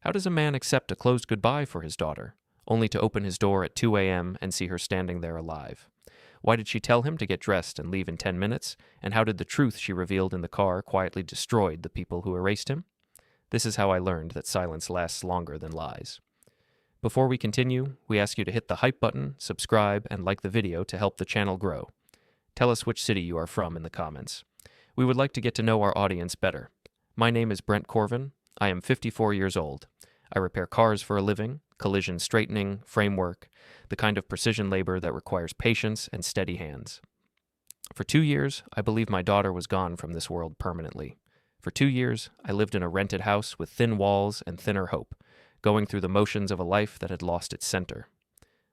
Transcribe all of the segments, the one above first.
How does a man accept a closed goodbye for his daughter, only to open his door at 2 a.m. and see her standing there alive? Why did she tell him to get dressed and leave in 10 minutes, and how did the truth she revealed in the car quietly destroy the people who erased him? This is how I learned that silence lasts longer than lies. Before we continue, we ask you to hit the hype button, subscribe, and like the video to help the channel grow. Tell us which city you are from in the comments. We would like to get to know our audience better. My name is Brent Corven. I am 54 years old. I repair cars for a living, collision straightening, framework, the kind of precision labor that requires patience and steady hands. For 2 years, I believe my daughter was gone from this world permanently. For 2 years, I lived in a rented house with thin walls and thinner hope, going through the motions of a life that had lost its center.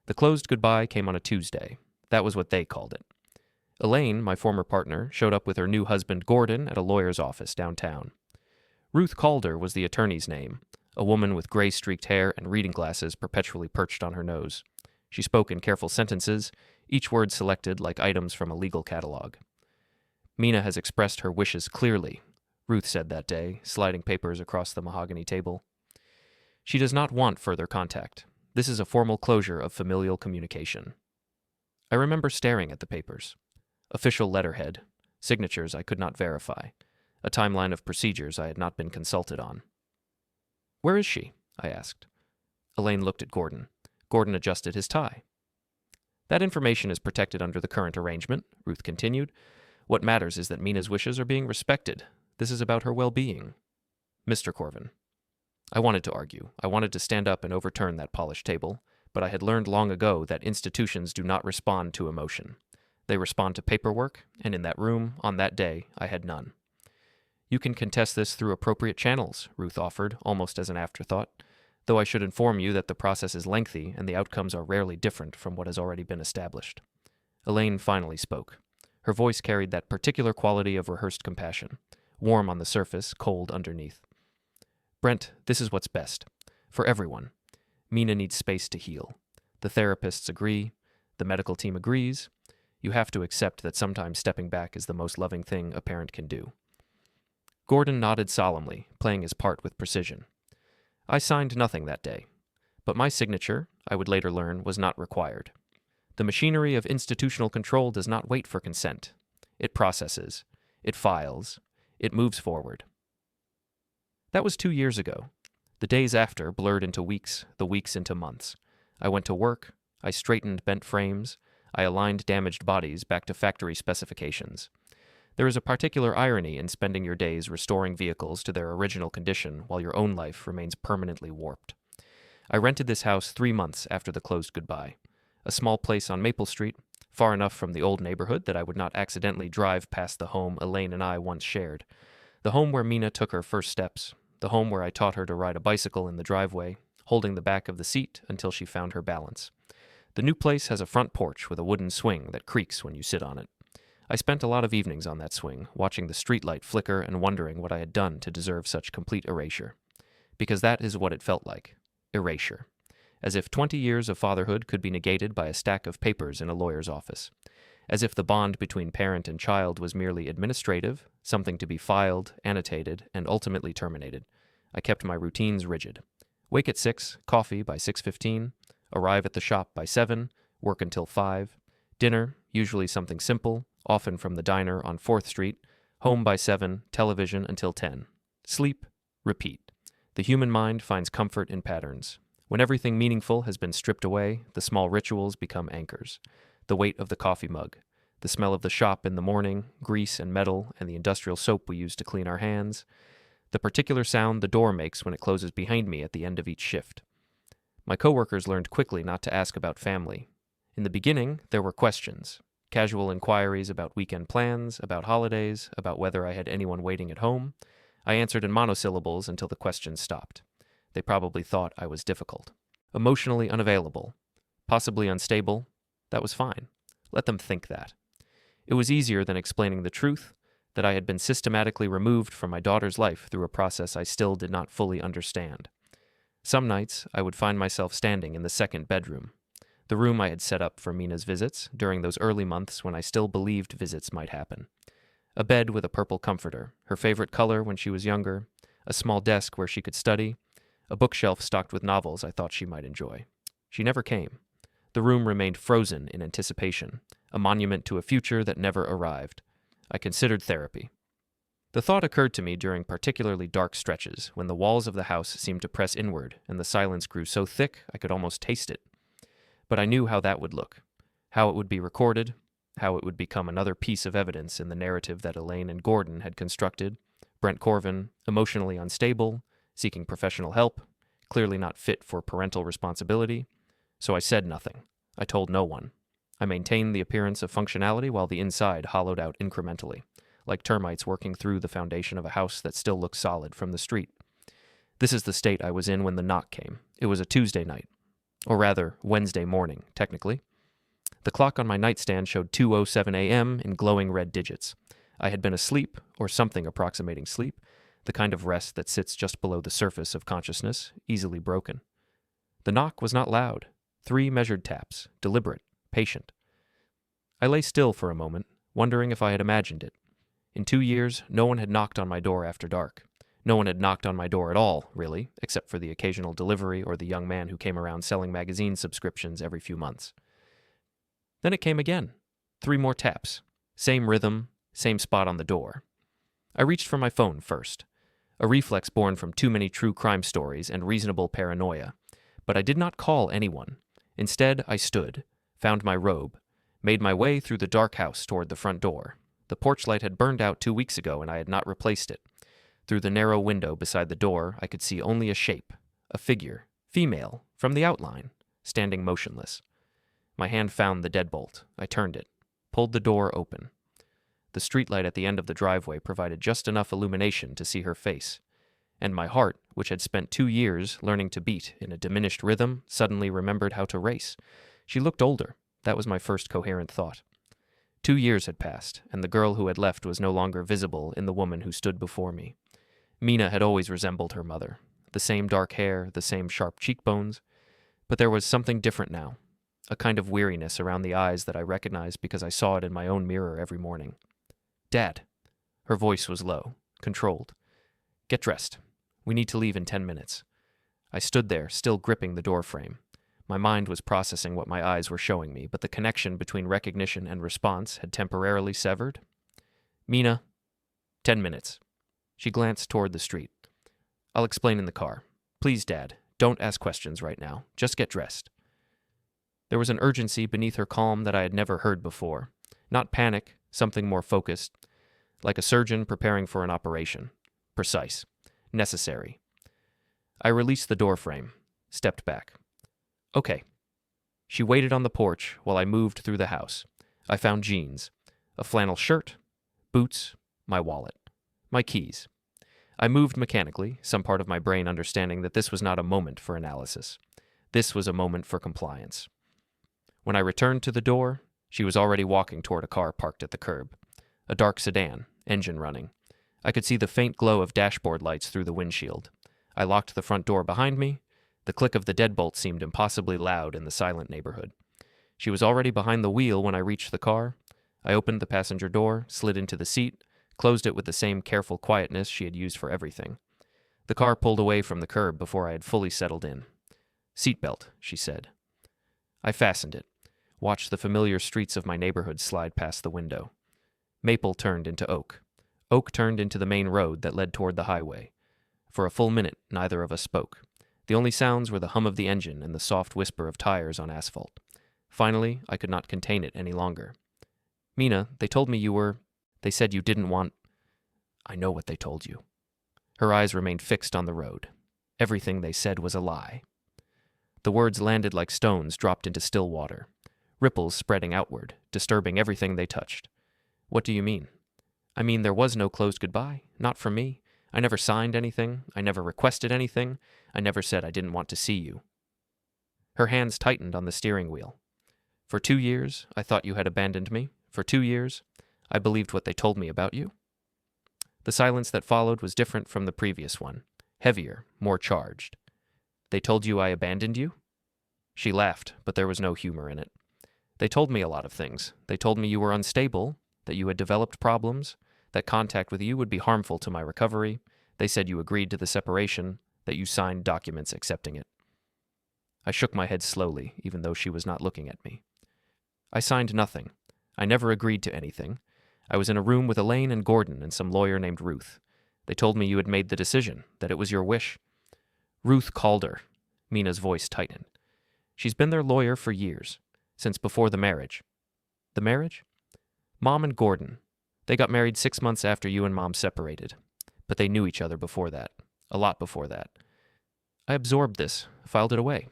The closed goodbye came on a Tuesday. That was what they called it. Elaine, my former partner, showed up with her new husband Gordon at a lawyer's office downtown. Ruth Calder was the attorney's name, a woman with gray-streaked hair and reading glasses perpetually perched on her nose. She spoke in careful sentences, each word selected like items from a legal catalog. Mina has expressed her wishes clearly, Ruth said that day, sliding papers across the mahogany table. She does not want further contact. This is a formal closure of familial communication. I remember staring at the papers. Official letterhead, signatures I could not verify, a timeline of procedures I had not been consulted on. "Where is she?" I asked. Elaine looked at Gordon. Gordon adjusted his tie. "That information is protected under the current arrangement," Ruth continued. "What matters is that Mina's wishes are being respected. This is about her well-being." "Mr. Corven." I wanted to argue. I wanted to stand up and overturn that polished table, but I had learned long ago that institutions do not respond to emotion. They respond to paperwork, and in that room, on that day, I had none. "You can contest this through appropriate channels," Ruth offered, almost as an afterthought, though I should inform you that the process is lengthy and the outcomes are rarely different from what has already been established. Elaine finally spoke. Her voice carried that particular quality of rehearsed compassion, warm on the surface, cold underneath. "Brent, this is what's best. For everyone. Mina needs space to heal. The therapists agree. The medical team agrees. You have to accept that sometimes stepping back is the most loving thing a parent can do." Gordon nodded solemnly, playing his part with precision. I signed nothing that day, but my signature, I would later learn, was not required. The machinery of institutional control does not wait for consent. It processes. It files. It moves forward. That was 2 years ago. The days after blurred into weeks, the weeks into months. I went to work. I straightened bent frames. I aligned damaged bodies back to factory specifications. There is a particular irony in spending your days restoring vehicles to their original condition while your own life remains permanently warped. I rented this house 3 months after the closed goodbye. A small place on Maple Street, far enough from the old neighborhood that I would not accidentally drive past the home Elaine and I once shared. The home where Mina took her first steps. The home where I taught her to ride a bicycle in the driveway, holding the back of the seat until she found her balance. The new place has a front porch with a wooden swing that creaks when you sit on it. I spent a lot of evenings on that swing, watching the streetlight flicker and wondering what I had done to deserve such complete erasure. Because that is what it felt like. Erasure. As if 20 years of fatherhood could be negated by a stack of papers in a lawyer's office. As if the bond between parent and child was merely administrative, something to be filed, annotated, and ultimately terminated. I kept my routines rigid. Wake at 6, coffee by 6:15, arrive at the shop by 7, work until 5, dinner, usually something simple, often from the diner on 4th Street, home by 7, television until 10. Sleep, repeat. The human mind finds comfort in patterns. When everything meaningful has been stripped away, the small rituals become anchors. The weight of the coffee mug, the smell of the shop in the morning, grease and metal, and the industrial soap we use to clean our hands, the particular sound the door makes when it closes behind me at the end of each shift. My coworkers learned quickly not to ask about family. In the beginning, there were questions. Casual inquiries about weekend plans, about holidays, about whether I had anyone waiting at home. I answered in monosyllables until the questions stopped. They probably thought I was difficult. Emotionally unavailable. Possibly unstable. That was fine. Let them think that. It was easier than explaining the truth, that I had been systematically removed from my daughter's life through a process I still did not fully understand. Some nights, I would find myself standing in the second bedroom, the room I had set up for Mina's visits during those early months when I still believed visits might happen. A bed with a purple comforter, her favorite color when she was younger, a small desk where she could study, a bookshelf stocked with novels I thought she might enjoy. She never came. The room remained frozen in anticipation, a monument to a future that never arrived. I considered therapy. The thought occurred to me during particularly dark stretches, when the walls of the house seemed to press inward and the silence grew so thick I could almost taste it. But I knew how that would look, how it would be recorded, how it would become another piece of evidence in the narrative that Elaine and Gordon had constructed. Brent Corven, emotionally unstable, seeking professional help, clearly not fit for parental responsibility. So I said nothing. I told no one. I maintained the appearance of functionality while the inside hollowed out incrementally, like termites working through the foundation of a house that still looks solid from the street. This is the state I was in when the knock came. It was a Tuesday night. Or rather, Wednesday morning, technically. The clock on my nightstand showed 2:07 a.m. in glowing red digits. I had been asleep, or something approximating sleep, the kind of rest that sits just below the surface of consciousness, easily broken. The knock was not loud. 3 measured taps, deliberate, patient. I lay still for a moment, wondering if I had imagined it. In 2 years, no one had knocked on my door after dark. No one had knocked on my door at all, really, except for the occasional delivery or the young man who came around selling magazine subscriptions every few months. Then it came again. 3 more taps. Same rhythm, same spot on the door. I reached for my phone first, a reflex born from too many true crime stories and reasonable paranoia. But I did not call anyone. Instead, I stood, found my robe, made my way through the dark house toward the front door. The porch light had burned out 2 weeks ago, and I had not replaced it. Through the narrow window beside the door, I could see only a shape, a figure, female, from the outline, standing motionless. My hand found the deadbolt. I turned it, pulled the door open. The streetlight at the end of the driveway provided just enough illumination to see her face. And my heart, which had spent 2 years learning to beat in a diminished rhythm, suddenly remembered how to race. She looked older. That was my first coherent thought. 2 years had passed, and the girl who had left was no longer visible in the woman who stood before me. Mina had always resembled her mother. The same dark hair, the same sharp cheekbones. But there was something different now. A kind of weariness around the eyes that I recognized because I saw it in my own mirror every morning. "Dad." Her voice was low, controlled. "Get dressed. We need to leave in 10 minutes. I stood there, still gripping the doorframe. My mind was processing what my eyes were showing me, but the connection between recognition and response had temporarily severed. "Mina, 10 minutes. She glanced toward the street. "I'll explain in the car. Please, Dad, don't ask questions right now. Just get dressed." There was an urgency beneath her calm that I had never heard before. Not panic, something more focused, like a surgeon preparing for an operation. Precise. Necessary. I released the doorframe, stepped back. "Okay." She waited on the porch while I moved through the house. I found jeans, a flannel shirt, boots, my wallet, my keys. I moved mechanically, some part of my brain understanding that this was not a moment for analysis. This was a moment for compliance. When I returned to the door, she was already walking toward a car parked at the curb. A dark sedan, engine running. I could see the faint glow of dashboard lights through the windshield. I locked the front door behind me. The click of the deadbolt seemed impossibly loud in the silent neighborhood. She was already behind the wheel when I reached the car. I opened the passenger door, slid into the seat, closed it with the same careful quietness she had used for everything. The car pulled away from the curb before I had fully settled in. "Seatbelt," she said. I fastened it, watched the familiar streets of my neighborhood slide past the window. Maple turned into Oak. Oak turned into the main road that led toward the highway. For a full minute, neither of us spoke. The only sounds were the hum of the engine and the soft whisper of tires on asphalt. Finally, I could not contain it any longer. "Mina, they told me you were... They said you didn't want..." "I know what they told you." Her eyes remained fixed on the road. Everything they said was a lie. The words landed like stones dropped into still water, ripples spreading outward, disturbing everything they touched. "What do you mean?" "I mean there was no closed goodbye, not from me. I never signed anything. I never requested anything. I never said I didn't want to see you." Her hands tightened on the steering wheel. "For 2 years, I thought you had abandoned me. For 2 years, I believed what they told me about you." The silence that followed was different from the previous one, heavier, more charged. "They told you I abandoned you?" She laughed, but there was no humor in it. "They told me a lot of things. They told me you were unstable, that you had developed problems, that contact with you would be harmful to my recovery. They said you agreed to the separation. that you signed documents accepting it. I shook my head slowly, even though she was not looking at me. I signed nothing. I never agreed to anything. I was in a room with Elaine and Gordon and some lawyer named Ruth. They told me you had made the decision, that it was your wish. Ruth Calder. Mina's voice tightened. She's been their lawyer for years, since before the marriage. The marriage? Mom and Gordon. They got married 6 months after you and Mom separated. But they knew each other before that. A lot before that. I absorbed this, filed it away.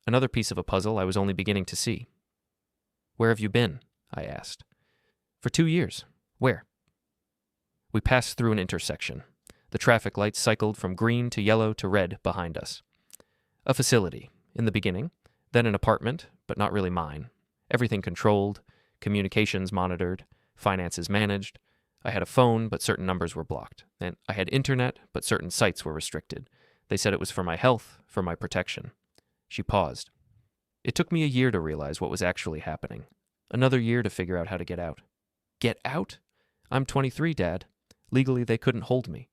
Another piece of a puzzle I was only beginning to see. Where have you been? I asked. For 2 years. Where? We passed through an intersection. The traffic lights cycled from green to yellow to red behind us. A facility, in the beginning, then an apartment, but not really mine. Everything controlled, communications monitored, finances managed. I had a phone, but certain numbers were blocked. And I had internet, but certain sites were restricted. They said it was for my health, for my protection. She paused. It took me a year to realize what was actually happening. Another year to figure out how to get out. Get out? I'm 23, Dad. Legally, they couldn't hold me.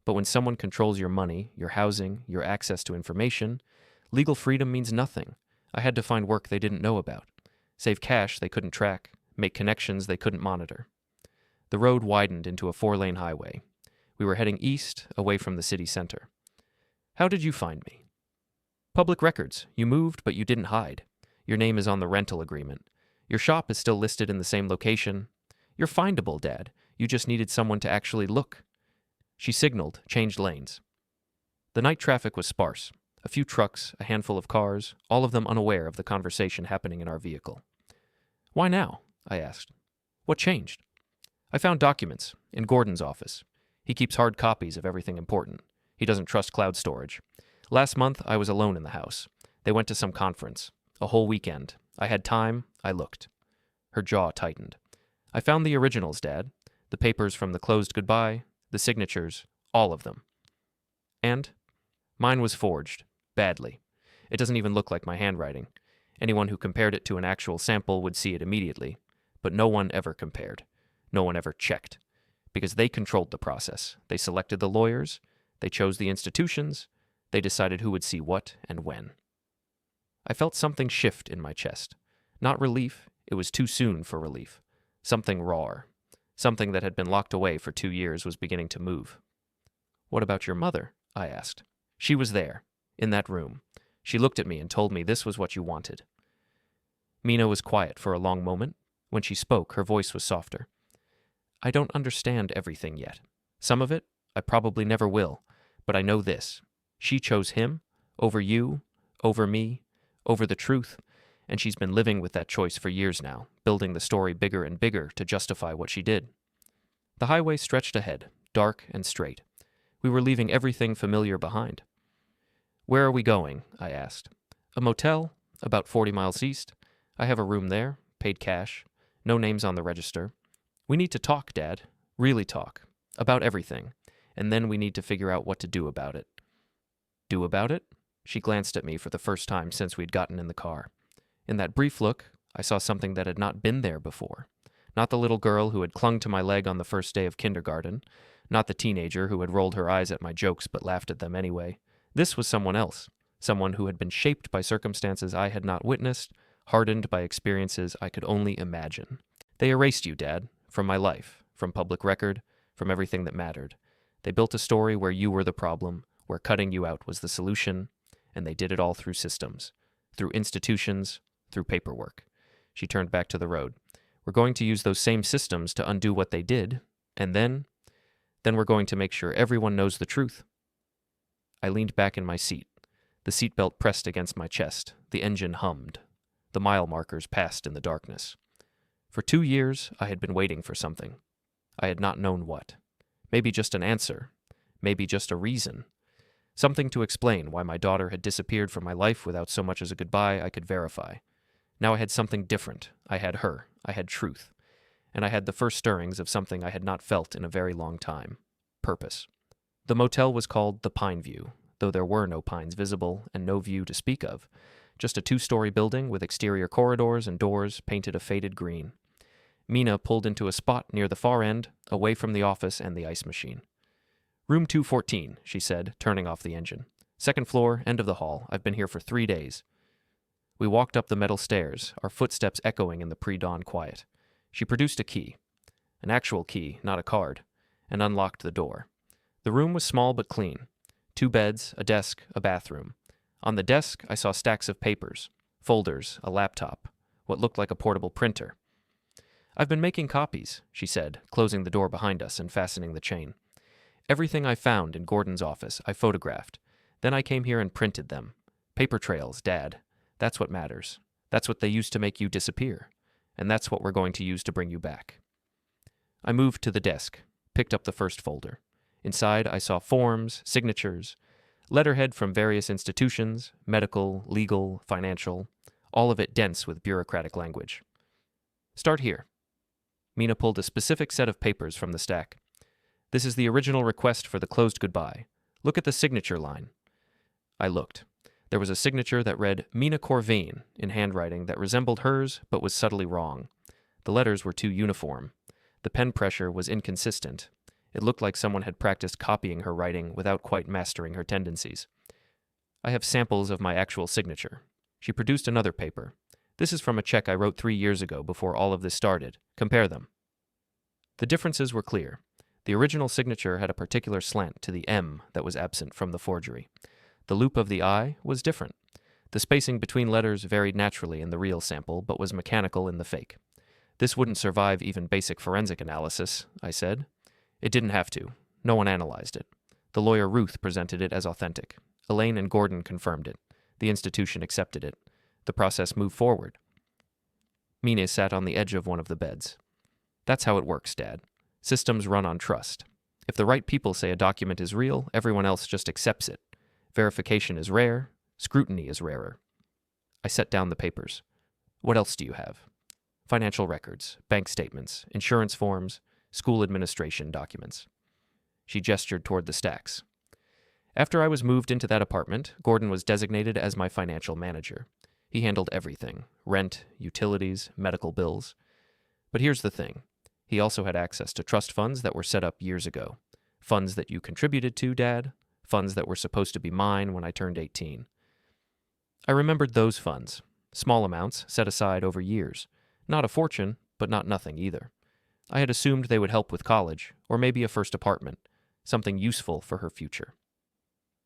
But when someone controls your money, your housing, your access to information, legal freedom means nothing. I had to find work they didn't know about, save cash they couldn't track, make connections they couldn't monitor. The road widened into a 4-lane highway. We were heading east, away from the city center. How did you find me? Public records. You moved, but you didn't hide. Your name is on the rental agreement. Your shop is still listed in the same location. You're findable, Dad. You just needed someone to actually look. She signaled, changed lanes. The night traffic was sparse. A few trucks, a handful of cars, all of them unaware of the conversation happening in our vehicle. Why now? I asked. What changed? I found documents in Gordon's office. He keeps hard copies of everything important. He doesn't trust cloud storage. Last month, I was alone in the house. They went to some conference. A whole weekend. I had time. I looked. Her jaw tightened. I found the originals, Dad. The papers from the closed goodbye, the signatures, all of them. And mine was forged. Badly. It doesn't even look like my handwriting. Anyone who compared it to an actual sample would see it immediately. But no one ever compared. No one ever checked. Because they controlled the process. They selected the lawyers. They chose the institutions. They decided who would see what and when. I felt something shift in my chest. Not relief. It was too soon for relief. Something raw. Something that had been locked away for 2 years was beginning to move. What about your mother? I asked. She was there, in that room. She looked at me and told me this was what you wanted. Mina was quiet for a long moment. When she spoke, her voice was softer. I don't understand everything yet. Some of it, I probably never will. But I know this. She chose him, over you, over me, over the truth, and she's been living with that choice for years now, building the story bigger and bigger to justify what she did. The highway stretched ahead, dark and straight. We were leaving everything familiar behind. Where are we going? I asked. A motel, about 40 miles east. I have a room there, paid cash, no names on the register. We need to talk, Dad, really talk, about everything, and then we need to figure out what to do about it. Do about it? She glanced at me for the first time since we'd gotten in the car. In that brief look, I saw something that had not been there before. Not the little girl who had clung to my leg on the first day of kindergarten. Not the teenager who had rolled her eyes at my jokes but laughed at them anyway. This was someone else. Someone who had been shaped by circumstances I had not witnessed, hardened by experiences I could only imagine. They erased you, Dad, from my life, from public record, from everything that mattered. They built a story where you were the problem, where cutting you out was the solution, and they did it all through systems, through institutions, through paperwork. She turned back to the road. We're going to use those same systems to undo what they did, and then we're going to make sure everyone knows the truth. I leaned back in my seat. The seatbelt pressed against my chest. The engine hummed. The mile markers passed in the darkness. For 2 years, I had been waiting for something. I had not known what. Maybe just an answer. Maybe just a reason. Something to explain why my daughter had disappeared from my life without so much as a goodbye I could verify. Now I had something different. I had her. I had truth. And I had the first stirrings of something I had not felt in a very long time. Purpose. The motel was called the Pine View, though there were no pines visible and no view to speak of. Just a 2-story building with exterior corridors and doors painted a faded green. Mina pulled into a spot near the far end, away from the office and the ice machine. Room 214, she said, turning off the engine. Second floor, end of the hall. I've been here for 3 days. We walked up the metal stairs, our footsteps echoing in the pre-dawn quiet. She produced a key. An actual key, not a card, and unlocked the door. The room was small but clean. 2 beds, a desk, a bathroom. On the desk, I saw stacks of papers, folders, a laptop, what looked like a portable printer. I've been making copies, she said, closing the door behind us and fastening the chain. Everything I found in Gordon's office, I photographed. Then I came here and printed them. Paper trails, Dad. That's what matters. That's what they used to make you disappear. And that's what we're going to use to bring you back. I moved to the desk, picked up the first folder. Inside, I saw forms, signatures, letterhead from various institutions, medical, legal, financial, all of it dense with bureaucratic language. Start here. Mina pulled a specific set of papers from the stack. This is the original request for the closed goodbye. Look at the signature line. I looked. There was a signature that read Mina Corven in handwriting that resembled hers but was subtly wrong. The letters were too uniform. The pen pressure was inconsistent. It looked like someone had practiced copying her writing without quite mastering her tendencies. I have samples of my actual signature. She produced another paper. This is from a check I wrote 3 years ago before all of this started. Compare them. The differences were clear. The original signature had a particular slant to the M that was absent from the forgery. The loop of the I was different. The spacing between letters varied naturally in the real sample, but was mechanical in the fake. This wouldn't survive even basic forensic analysis, I said. It didn't have to. No one analyzed it. The lawyer Ruth presented it as authentic. Elaine and Gordon confirmed it. The institution accepted it. The process moved forward. Mina sat on the edge of one of the beds. That's how it works, Dad. Systems run on trust. If the right people say a document is real, everyone else just accepts it. Verification is rare. Scrutiny is rarer. I set down the papers. What else do you have? Financial records, bank statements, insurance forms, school administration documents. She gestured toward the stacks. After I was moved into that apartment, Gordon was designated as my financial manager. He handled everything: rent, utilities, medical bills. But here's the thing. He also had access to trust funds that were set up years ago. Funds that you contributed to, Dad. Funds that were supposed to be mine when I turned 18. I remembered those funds. Small amounts set aside over years. Not a fortune, but not nothing either. I had assumed they would help with college, or maybe a first apartment, something useful for her future.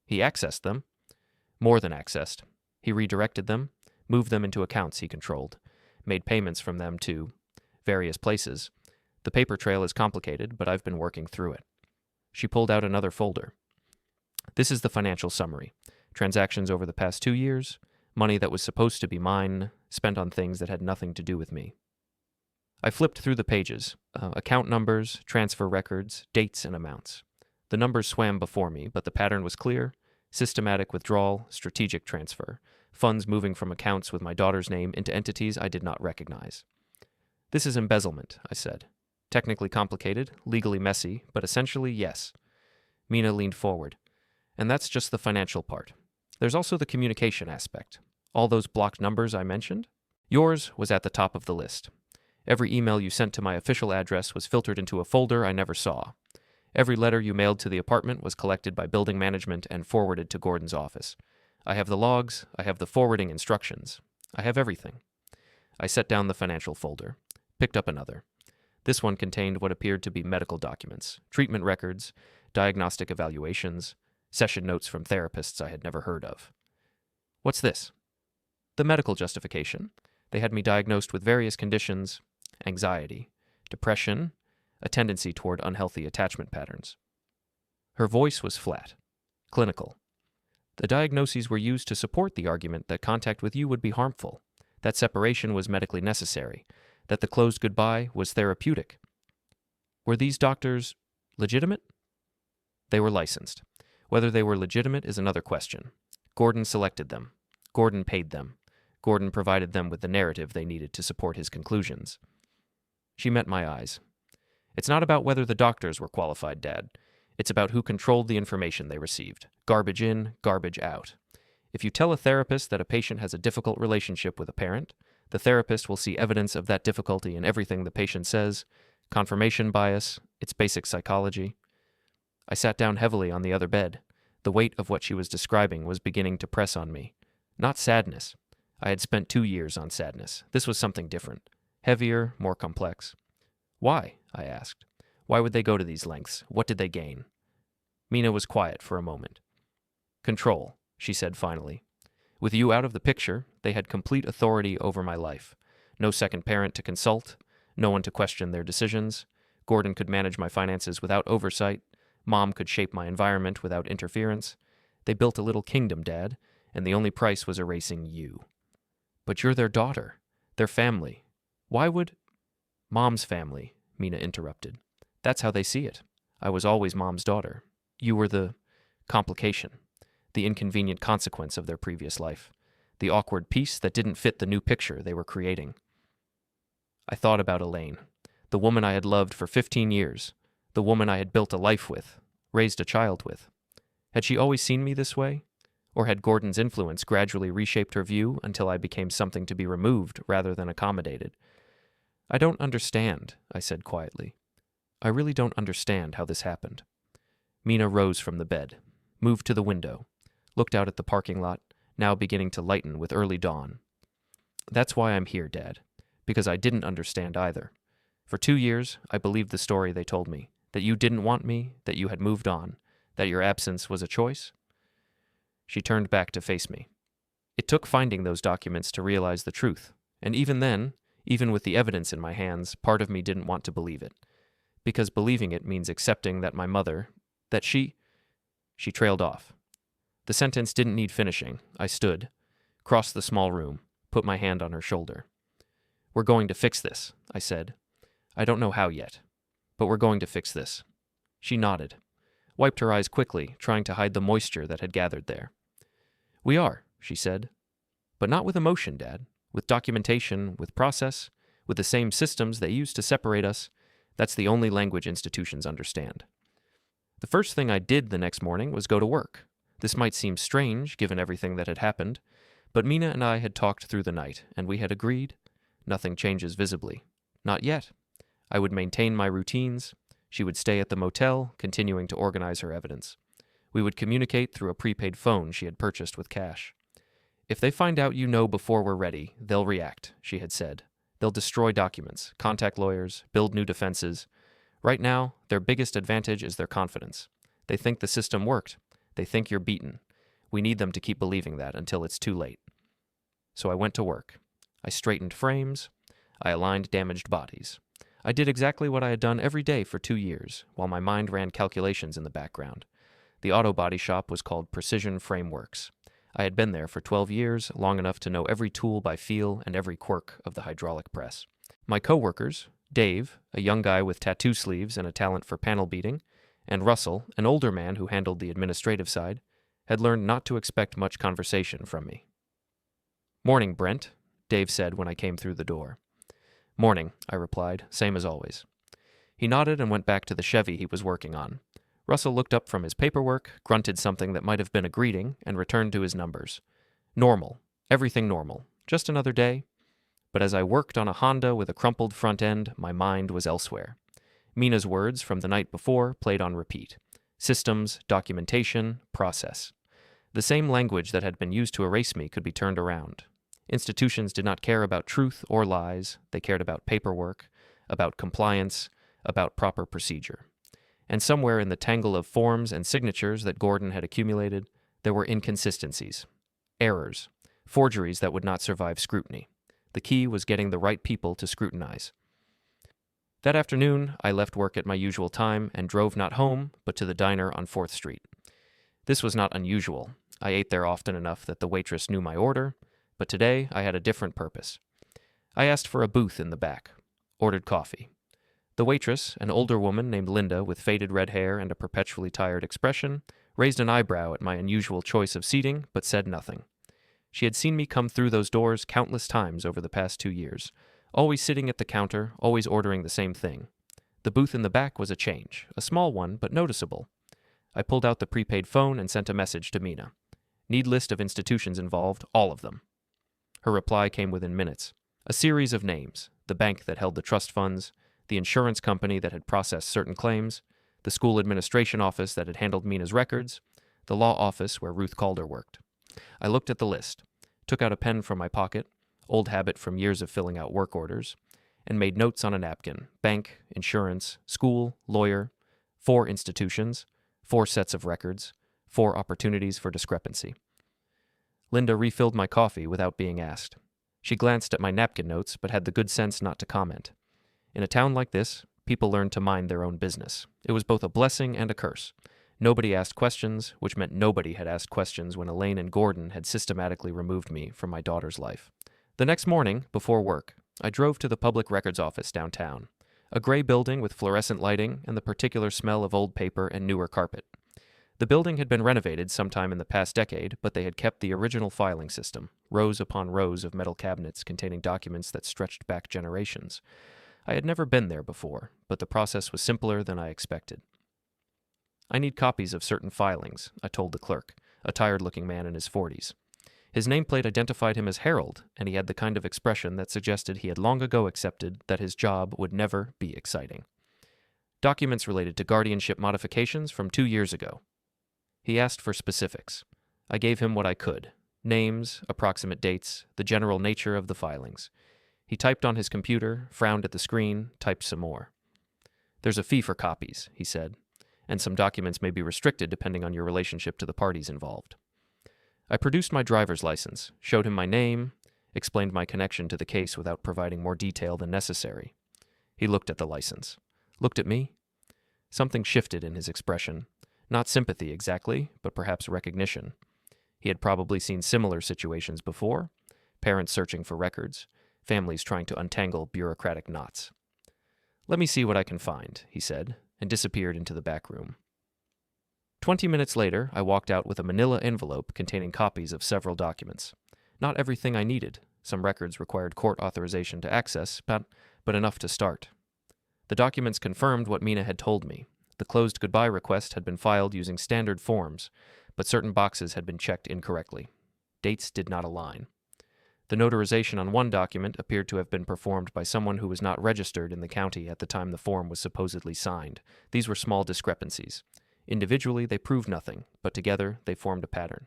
He accessed them. More than accessed. He redirected them, moved them into accounts he controlled, made payments from them to various places. The paper trail is complicated, but I've been working through it. She pulled out another folder. This is the financial summary. Transactions over the past 2 years, money that was supposed to be mine, spent on things that had nothing to do with me. I flipped through the pages, account numbers, transfer records, dates, and amounts. The numbers swam before me, but the pattern was clear: systematic withdrawal, strategic transfer, funds moving from accounts with my daughter's name into entities I did not recognize. This is embezzlement, I said. Technically complicated, legally messy, but essentially yes. Mina leaned forward. And that's just the financial part. There's also the communication aspect. All those blocked numbers I mentioned? Yours was at the top of the list. Every email you sent to my official address was filtered into a folder I never saw. Every letter you mailed to the apartment was collected by building management and forwarded to Gordon's office. I have the logs, I have the forwarding instructions. I have everything. I set down the financial folder, picked up another. This one contained what appeared to be medical documents, treatment records, diagnostic evaluations, session notes from therapists I had never heard of. What's this? The medical justification. They had me diagnosed with various conditions: anxiety, depression, a tendency toward unhealthy attachment patterns. Her voice was flat, clinical. The diagnoses were used to support the argument that contact with you would be harmful, that separation was medically necessary, that the closed goodbye was therapeutic. Were these doctors legitimate? They were licensed. Whether they were legitimate is another question. Gordon selected them. Gordon paid them. Gordon provided them with the narrative they needed to support his conclusions. She met my eyes. It's not about whether the doctors were qualified, Dad. It's about who controlled the information they received. Garbage in, garbage out. If you tell a therapist that a patient has a difficult relationship with a parent, the therapist will see evidence of that difficulty in everything the patient says. Confirmation bias, it's basic psychology. I sat down heavily on the other bed. The weight of what she was describing was beginning to press on me. Not sadness. I had spent 2 years on sadness. This was something different. Heavier, more complex. Why? I asked. Why would they go to these lengths? What did they gain? Mina was quiet for a moment. Control, she said finally. With you out of the picture, they had complete authority over my life. No second parent to consult, no one to question their decisions. Gordon could manage my finances without oversight. Mom could shape my environment without interference. They built a little kingdom, Dad, and the only price was erasing you. But you're their daughter, their family. Why would... Mom's family, Mina interrupted. That's how they see it. I was always Mom's daughter. You were the complication, the inconvenient consequence of their previous life, the awkward piece that didn't fit the new picture they were creating. I thought about Elaine, the woman I had loved for 15 years, the woman I had built a life with, raised a child with. Had she always seen me this way? Or had Gordon's influence gradually reshaped her view until I became something to be removed rather than accommodated? I don't understand, I said quietly. I really don't understand how this happened. Mina rose from the bed, moved to the window, looked out at the parking lot, now beginning to lighten with early dawn. That's why I'm here, Dad, because I didn't understand either. For 2 years, I believed the story they told me, that you didn't want me, that you had moved on, that your absence was a choice. She turned back to face me. It took finding those documents to realize the truth, and even then, even with the evidence in my hands, part of me didn't want to believe it. Because believing it means accepting that my mother, that she trailed off. The sentence didn't need finishing. I stood, crossed the small room, put my hand on her shoulder. We're going to fix this, I said. I don't know how yet, but we're going to fix this. She nodded, wiped her eyes quickly, trying to hide the moisture that had gathered there. We are, she said, but not with emotion, Dad. With documentation, with process, with the same systems they used to separate us. That's the only language institutions understand. The first thing I did the next morning was go to work. This might seem strange, given everything that had happened, but Mina and I had talked through the night, and we had agreed. Nothing changes visibly. Not yet. I would maintain my routines. She would stay at the motel, continuing to organize her evidence. We would communicate through a prepaid phone she had purchased with cash. If they find out you know before we're ready, they'll react, she had said. They'll destroy documents, contact lawyers, build new defenses. Right now, their biggest advantage is their confidence. They think the system worked. They think you're beaten. We need them to keep believing that until it's too late. So I went to work. I straightened frames. I aligned damaged bodies. I did exactly what I had done every day for 2 years, while my mind ran calculations in the background. The auto body shop was called Precision Frameworks. I had been there for 12 years, long enough to know every tool by feel and every quirk of the hydraulic press. My coworkers, Dave, a young guy with tattoo sleeves and a talent for panel beating, and Russell, an older man who handled the administrative side, had learned not to expect much conversation from me. Morning, Brent, Dave said when I came through the door. Morning, I replied, same as always. He nodded and went back to the Chevy he was working on. Russell looked up from his paperwork, grunted something that might have been a greeting, and returned to his numbers. Normal. Everything normal. Just another day. But as I worked on a Honda with a crumpled front end, my mind was elsewhere. Mina's words from the night before played on repeat. Systems, documentation, process. The same language that had been used to erase me could be turned around. Institutions did not care about truth or lies. They cared about paperwork, about compliance, about proper procedure. And somewhere in the tangle of forms and signatures that Gordon had accumulated, there were inconsistencies, errors, forgeries that would not survive scrutiny. The key was getting the right people to scrutinize. That afternoon, I left work at my usual time and drove not home, but to the diner on 4th Street. This was not unusual. I ate there often enough that the waitress knew my order, but today I had a different purpose. I asked for a booth in the back, ordered coffee. The waitress, an older woman named Linda with faded red hair and a perpetually tired expression, raised an eyebrow at my unusual choice of seating, but said nothing. She had seen me come through those doors countless times over the past 2 years, always sitting at the counter, always ordering the same thing. The booth in the back was a change, a small one, but noticeable. I pulled out the prepaid phone and sent a message to Mina. Need list of institutions involved, all of them. Her reply came within minutes. A series of names, the bank that held the trust funds, the insurance company that had processed certain claims, the school administration office that had handled Mina's records, the law office where Ruth Calder worked. I looked at the list, took out a pen from my pocket, old habit from years of filling out work orders, and made notes on a napkin: bank, insurance, school, lawyer, 4 institutions, 4 sets of records, 4 opportunities for discrepancy. Linda refilled my coffee without being asked. She glanced at my napkin notes but had the good sense not to comment. In a town like this, people learned to mind their own business. It was both a blessing and a curse. Nobody asked questions, which meant nobody had asked questions when Elaine and Gordon had systematically removed me from my daughter's life. The next morning, before work, I drove to the public records office downtown, a gray building with fluorescent lighting and the particular smell of old paper and newer carpet. The building had been renovated sometime in the past decade, but they had kept the original filing system, rows upon rows of metal cabinets containing documents that stretched back generations. I had never been there before, but the process was simpler than I expected. "I need copies of certain filings," I told the clerk, a tired-looking man in his 40s. His nameplate identified him as Harold, and he had the kind of expression that suggested he had long ago accepted that his job would never be exciting. "Documents related to guardianship modifications from 2 years ago." He asked for specifics. I gave him what I could: names, approximate dates, the general nature of the filings. He typed on his computer, frowned at the screen, typed some more. "There's a fee for copies," he said, "and some documents may be restricted depending on your relationship to the parties involved." I produced my driver's license, showed him my name, explained my connection to the case without providing more detail than necessary. He looked at the license. Looked at me. Something shifted in his expression. Not sympathy exactly, but perhaps recognition. He had probably seen similar situations before: parents searching for records, families trying to untangle bureaucratic knots. "Let me see what I can find," he said, and disappeared into the back room. 20 minutes later, I walked out with a manila envelope containing copies of several documents. Not everything I needed. Some records required court authorization to access, but enough to start. The documents confirmed what Mina had told me. The closed goodbye request had been filed using standard forms, but certain boxes had been checked incorrectly. Dates did not align. The notarization on one document appeared to have been performed by someone who was not registered in the county at the time the form was supposedly signed. These were small discrepancies. Individually, they proved nothing, but together they formed a pattern.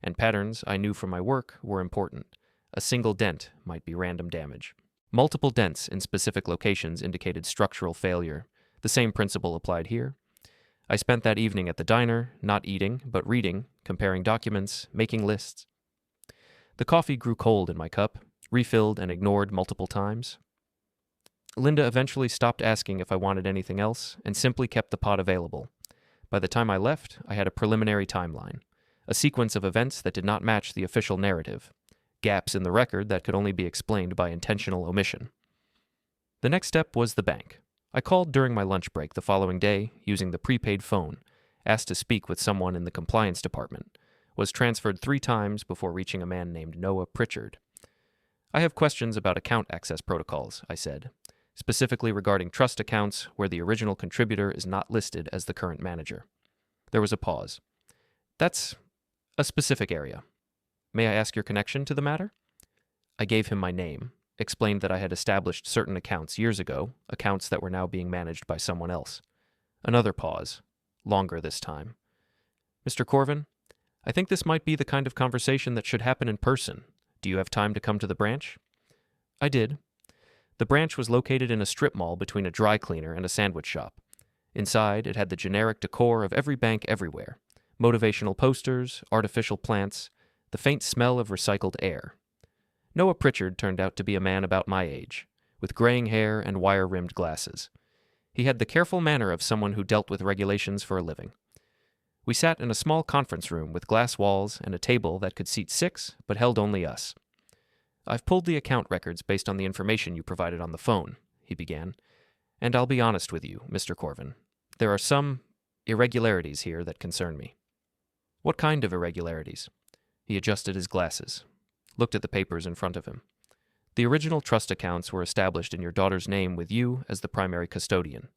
And patterns, I knew from my work, were important. A single dent might be random damage. Multiple dents in specific locations indicated structural failure. The same principle applied here. I spent that evening at the diner, not eating, but reading, comparing documents, making lists. The coffee grew cold in my cup, refilled and ignored multiple times. Linda eventually stopped asking if I wanted anything else and simply kept the pot available. By the time I left, I had a preliminary timeline, a sequence of events that did not match the official narrative, gaps in the record that could only be explained by intentional omission. The next step was the bank. I called during my lunch break the following day using the prepaid phone, asked to speak with someone in the compliance department, was transferred 3 times before reaching a man named Noah Pritchard. "I have questions about account access protocols," I said, specifically regarding trust accounts where the original contributor is not listed as the current manager. There was a pause. "That's a specific area. May I ask your connection to the matter?" I gave him my name, explained that I had established certain accounts years ago, accounts that were now being managed by someone else. Another pause, longer this time. "Mr. Corven, I think this might be the kind of conversation that should happen in person. Do you have time to come to the branch?" I did. The branch was located in a strip mall between a dry cleaner and a sandwich shop. Inside, it had the generic decor of every bank everywhere: motivational posters, artificial plants, the faint smell of recycled air. Noah Pritchard turned out to be a man about my age, with graying hair and wire-rimmed glasses. He had the careful manner of someone who dealt with regulations for a living. We sat in a small conference room with glass walls and a table that could seat 6 but held only us. "I've pulled the account records based on the information you provided on the phone," he began, "and I'll be honest with you, Mr. Corven. There are some irregularities here that concern me." "What kind of irregularities?" He adjusted his glasses, looked at the papers in front of him. "The original trust accounts were established in your daughter's name with you as the primary custodian.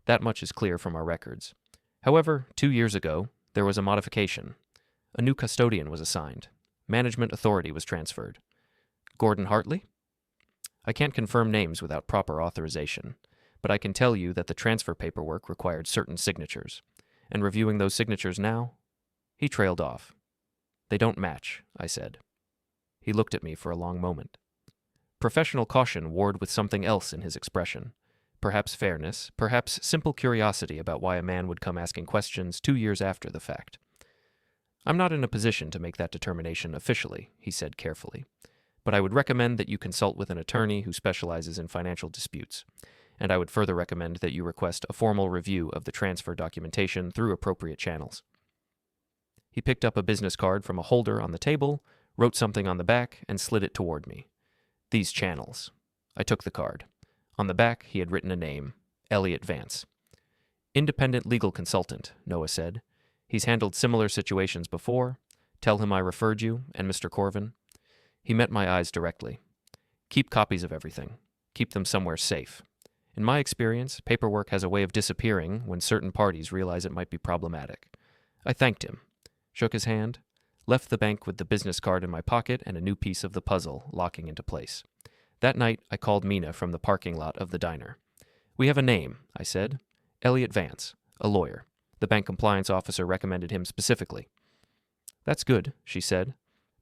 That much is clear from our records. However, 2 years ago, there was a modification. A new custodian was assigned. Management authority was transferred. Gordon Hartley? I can't confirm names without proper authorization, but I can tell you that the transfer paperwork required certain signatures. And reviewing those signatures now, he trailed off. They don't match, I said. He looked at me for a long moment. Professional caution warred with something else in his expression. Perhaps fairness, perhaps simple curiosity about why a man would come asking questions 2 years after the fact. I'm not in a position to make that determination officially, he said carefully, but I would recommend that you consult with an attorney who specializes in financial disputes, and I would further recommend that you request a formal review of the transfer documentation through appropriate channels. He picked up a business card from a holder on the table, wrote something on the back, and slid it toward me. These channels. I took the card. On the back, he had written a name, Elliot Vance. Independent legal consultant, Noah said. He's handled similar situations before. Tell him I referred you, and Mr. Corven. He met my eyes directly. Keep copies of everything. Keep them somewhere safe. In my experience, paperwork has a way of disappearing when certain parties realize it might be problematic. I thanked him, shook his hand, left the bank with the business card in my pocket and a new piece of the puzzle locking into place. That night, I called Mina from the parking lot of the diner. We have a name, I said. Elliot Vance, a lawyer. The bank compliance officer recommended him specifically. That's good, she said.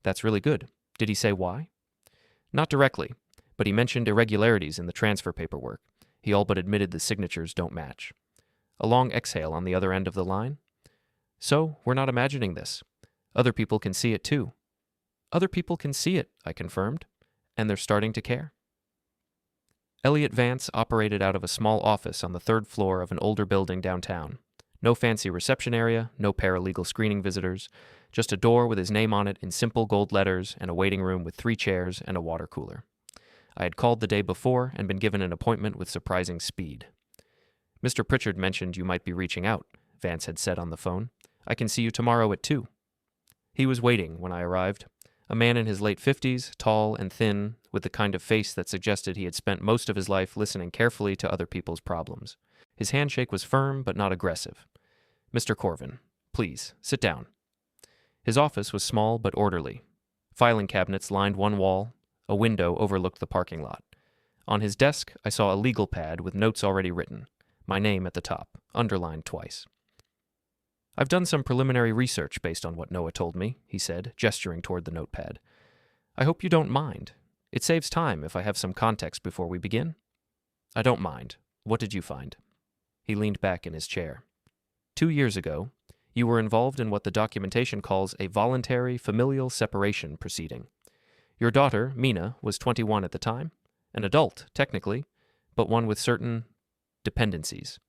That's really good. Did he say why? Not directly, but he mentioned irregularities in the transfer paperwork. He all but admitted the signatures don't match. A long exhale on the other end of the line. So, we're not imagining this. Other people can see it too. Other people can see it, I confirmed, and they're starting to care. Elliot Vance operated out of a small office on the 3rd floor of an older building downtown. No fancy reception area, no paralegal screening visitors, just a door with his name on it in simple gold letters and a waiting room with 3 chairs and a water cooler. I had called the day before and been given an appointment with surprising speed. Mr. Pritchard mentioned you might be reaching out, Vance had said on the phone. I can see you tomorrow at 2. He was waiting when I arrived. A man in his late 50s, tall and thin, with the kind of face that suggested he had spent most of his life listening carefully to other people's problems. His handshake was firm but not aggressive. Mr. Corven, please, sit down. His office was small but orderly. Filing cabinets lined one wall. A window overlooked the parking lot. On his desk, I saw a legal pad with notes already written. My name at the top, underlined twice. I've done some preliminary research based on what Noah told me, he said, gesturing toward the notepad. I hope you don't mind. It saves time if I have some context before we begin. I don't mind. What did you find? He leaned back in his chair. 2 years ago, you were involved in what the documentation calls a voluntary familial separation proceeding. Your daughter, Mina, was 21 at the time, an adult, technically, but one with certain dependencies,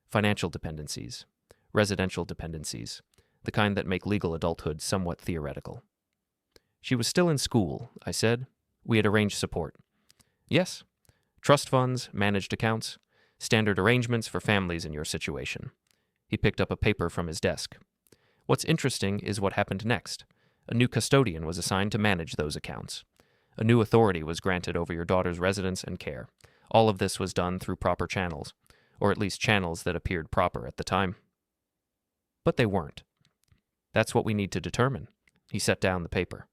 financial dependencies, residential dependencies, the kind that make legal adulthood somewhat theoretical. She was still in school, I said. We had arranged support. Yes, trust funds, managed accounts, standard arrangements for families in your situation. He picked up a paper from his desk. What's interesting is what happened next. A new custodian was assigned to manage those accounts. A new authority was granted over your daughter's residence and care. All of this was done through proper channels, or at least channels that appeared proper at the time. But they weren't. That's what we need to determine. He set down the paper.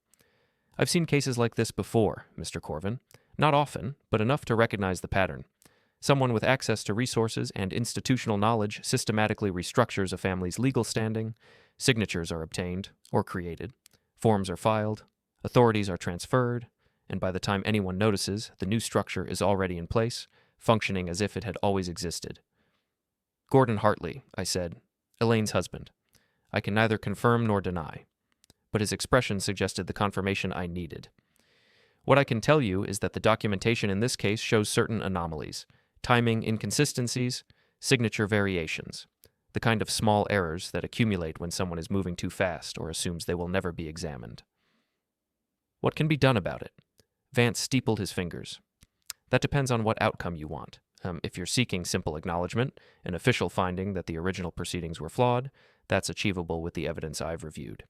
I've seen cases like this before, Mr. Corven. Not often, but enough to recognize the pattern. Someone with access to resources and institutional knowledge systematically restructures a family's legal standing. Signatures are obtained, or created. Forms are filed. Authorities are transferred. And by the time anyone notices, the new structure is already in place, functioning as if it had always existed. Gordon Hartley, I said, Elaine's husband. I can neither confirm nor deny. But his expression suggested the confirmation I needed. What I can tell you is that the documentation in this case shows certain anomalies, timing inconsistencies, signature variations, the kind of small errors that accumulate when someone is moving too fast or assumes they will never be examined. What can be done about it? Vance steepled his fingers. That depends on what outcome you want. If you're seeking simple acknowledgement, an official finding that the original proceedings were flawed, that's achievable with the evidence I've reviewed.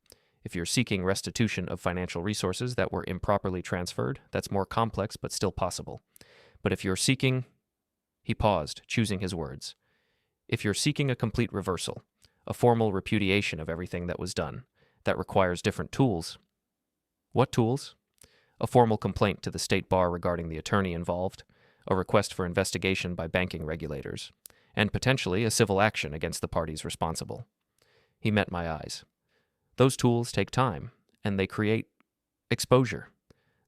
If you're seeking restitution of financial resources that were improperly transferred, that's more complex but still possible. But if you're seeking... He paused, choosing his words. If you're seeking a complete reversal, a formal repudiation of everything that was done, that requires different tools. What tools? A formal complaint to the state bar regarding the attorney involved, a request for investigation by banking regulators, and potentially a civil action against the parties responsible. He met my eyes. Those tools take time, and they create exposure.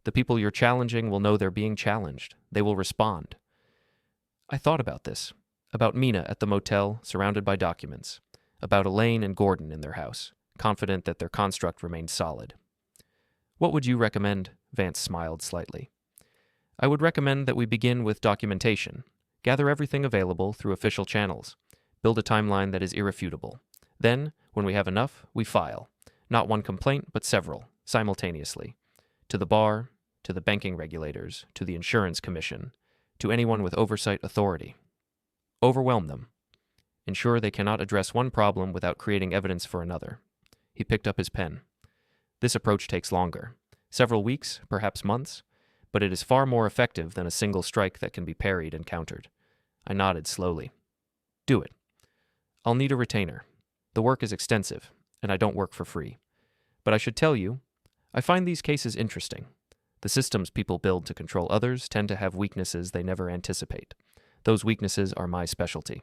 The people you're challenging will know they're being challenged. They will respond. I thought about this, about Mina at the motel, surrounded by documents, about Elaine and Gordon in their house, confident that their construct remained solid. What would you recommend? Vance smiled slightly. I would recommend that we begin with documentation, gather everything available through official channels, build a timeline that is irrefutable. Then, when we have enough, we file, not one complaint, but several, simultaneously, to the bar, to the banking regulators, to the insurance commission, to anyone with oversight authority. Overwhelm them. Ensure they cannot address one problem without creating evidence for another. He picked up his pen. This approach takes longer, several weeks, perhaps months, but it is far more effective than a single strike that can be parried and countered. I nodded slowly. Do it. I'll need a retainer. The work is extensive, and I don't work for free. But I should tell you, I find these cases interesting. The systems people build to control others tend to have weaknesses they never anticipate. Those weaknesses are my specialty.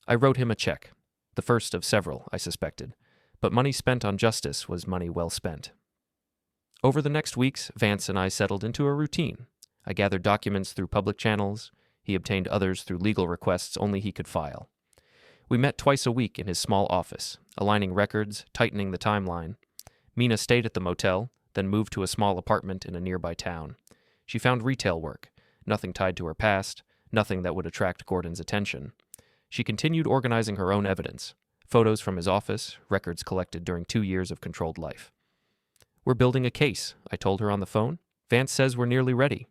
I wrote him a check, the first of several, I suspected, but money spent on justice was money well spent. Over the next weeks, Vance and I settled into a routine. I gathered documents through public channels. He obtained others through legal requests only he could file. We met twice a week in his small office, aligning records, tightening the timeline. Mina stayed at the motel, then moved to a small apartment in a nearby town. She found retail work, nothing tied to her past, nothing that would attract Gordon's attention. She continued organizing her own evidence, photos from his office, records collected during 2 years of controlled life. We're building a case, I told her on the phone. Vance says we're nearly ready.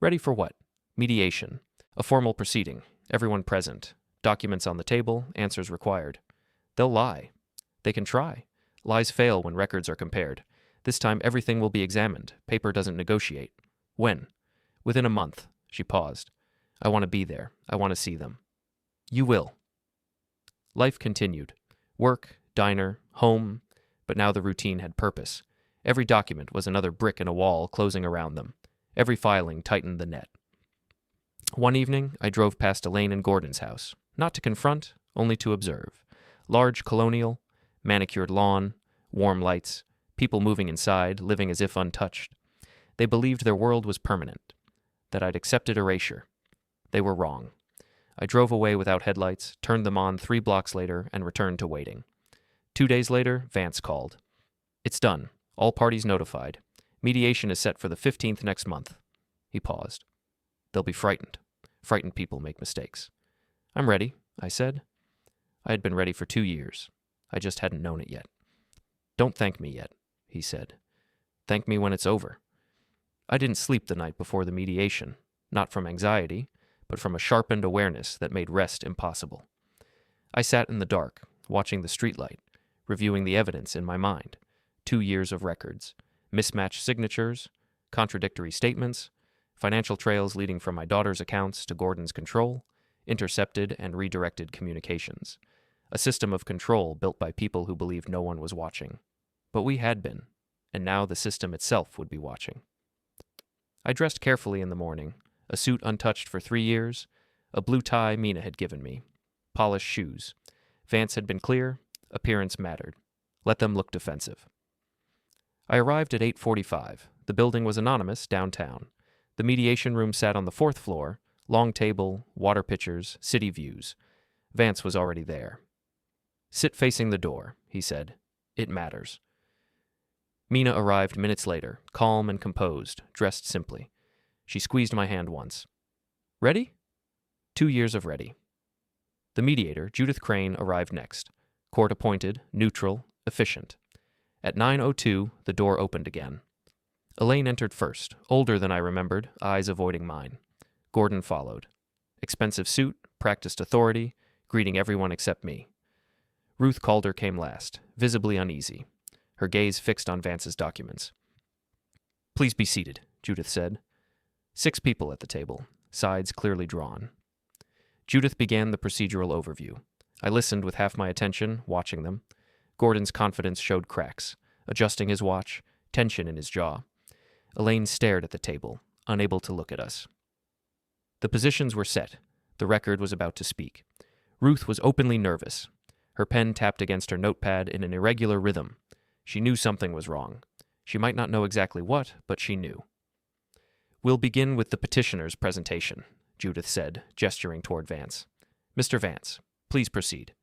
Ready for what? Mediation. A formal proceeding. Everyone present. Documents on the table, answers required. They'll lie. They can try. Lies fail when records are compared. This time everything will be examined. Paper doesn't negotiate. When? Within a month. She paused. I want to be there. I want to see them. You will. Life continued. Work, diner, home, but now the routine had purpose. Every document was another brick in a wall closing around them. Every filing tightened the net. One evening, I drove past Elaine and Gordon's house, not to confront, only to observe. Large colonial, manicured lawn, warm lights, people moving inside, living as if untouched. They believed their world was permanent, that I'd accepted erasure. They were wrong. I drove away without headlights, turned them on 3 blocks later, and returned to waiting. 2 days later, Vance called. It's done. All parties notified. Mediation is set for the 15th next month. He paused. They'll be frightened. Frightened people make mistakes. I'm ready, I said. I had been ready for 2 years. I just hadn't known it yet. Don't thank me yet, he said. Thank me when it's over. I didn't sleep the night before the mediation, not from anxiety, but from a sharpened awareness that made rest impossible. I sat in the dark, watching the streetlight, reviewing the evidence in my mind. 2 years of records, mismatched signatures, contradictory statements, financial trails leading from my daughter's accounts to Gordon's control, intercepted and redirected communications. A system of control built by people who believed no one was watching. But we had been, and now the system itself would be watching. I dressed carefully in the morning, a suit untouched for 3 years, a blue tie Mina had given me, polished shoes. Vance had been clear, appearance mattered. Let them look defensive. I arrived at 8:45. The building was anonymous, downtown. The mediation room sat on the 4th floor, long table, water pitchers, city views. Vance was already there. Sit facing the door, he said. It matters. Mina arrived minutes later, calm and composed, dressed simply. She squeezed my hand once. Ready? 2 years of ready. The mediator, Judith Crane, arrived next. Court appointed, neutral, efficient. At 9:02, the door opened again. Elaine entered first, older than I remembered, eyes avoiding mine. Gordon followed. Expensive suit, practiced authority, greeting everyone except me. Ruth Calder came last, visibly uneasy, her gaze fixed on Vance's documents. Please be seated, Judith said. 6 people at the table, sides clearly drawn. Judith began the procedural overview. I listened with half my attention, watching them. Gordon's confidence showed cracks, adjusting his watch, tension in his jaw. Elaine stared at the table, unable to look at us. The positions were set. The record was about to speak. Ruth was openly nervous. Her pen tapped against her notepad in an irregular rhythm. She knew something was wrong. She might not know exactly what, but she knew. "We'll begin with the petitioner's presentation," Judith said, gesturing toward Vance. "Mr. Vance, please proceed."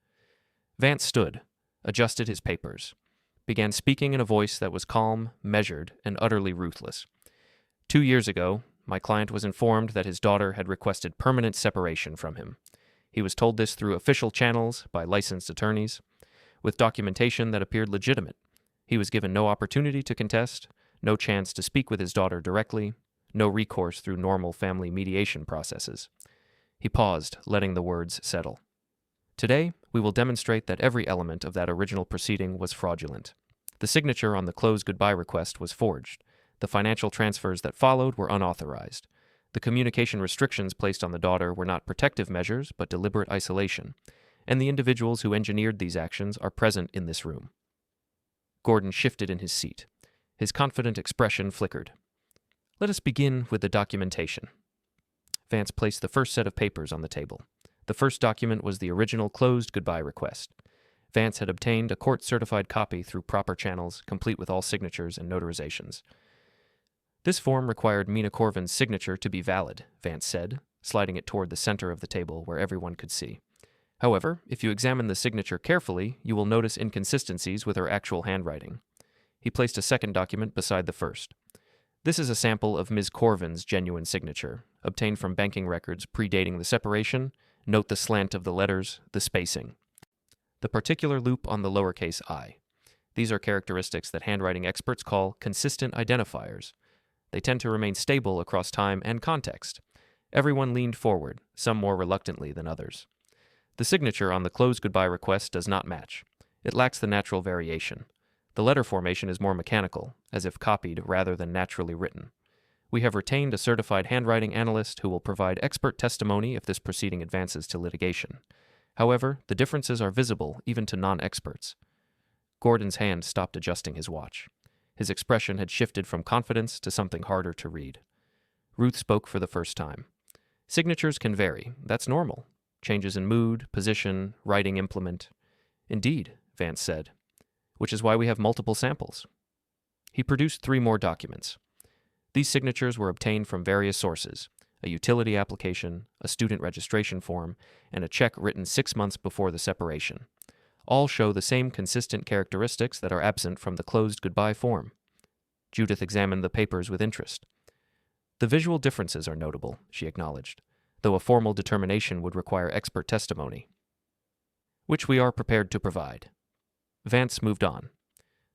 Vance stood, adjusted his papers, began speaking in a voice that was calm, measured, and utterly ruthless. 2 years ago, my client was informed that his daughter had requested permanent separation from him. He was told this through official channels by licensed attorneys, with documentation that appeared legitimate. He was given no opportunity to contest, no chance to speak with his daughter directly, no recourse through normal family mediation processes. He paused, letting the words settle. Today, we will demonstrate that every element of that original proceeding was fraudulent. The signature on the close goodbye request was forged. The financial transfers that followed were unauthorized. The communication restrictions placed on the daughter were not protective measures, but deliberate isolation. And the individuals who engineered these actions are present in this room. Gordon shifted in his seat. His confident expression flickered. "Let us begin with the documentation." Vance placed the first set of papers on the table. The first document was the original closed goodbye request. Vance had obtained a court-certified copy through proper channels, complete with all signatures and notarizations. This form required Mina Corven's signature to be valid, Vance said, sliding it toward the center of the table where everyone could see. However, if you examine the signature carefully, you will notice inconsistencies with her actual handwriting. He placed a second document beside the first. This is a sample of Ms. Corven's genuine signature, obtained from banking records predating the separation. Note the slant of the letters, the spacing. The particular loop on the lowercase I. These are characteristics that handwriting experts call consistent identifiers. They tend to remain stable across time and context. Everyone leaned forward, some more reluctantly than others. The signature on the closed goodbye request does not match. It lacks the natural variation. The letter formation is more mechanical, as if copied rather than naturally written. We have retained a certified handwriting analyst who will provide expert testimony if this proceeding advances to litigation. However, the differences are visible even to non-experts. Gordon's hand stopped adjusting his watch. His expression had shifted from confidence to something harder to read. Ruth spoke for the first time. "Signatures can vary. That's normal. Changes in mood, position, writing implement." "Indeed," Vance said, "which is why we have multiple samples." He produced 3 more documents. These signatures were obtained from various sources: a utility application, a student registration form, and a check written 6 months before the separation. All show the same consistent characteristics that are absent from the closed goodbye form. Judith examined the papers with interest. "The visual differences are notable," she acknowledged, "though a formal determination would require expert testimony, which we are prepared to provide." Vance moved on.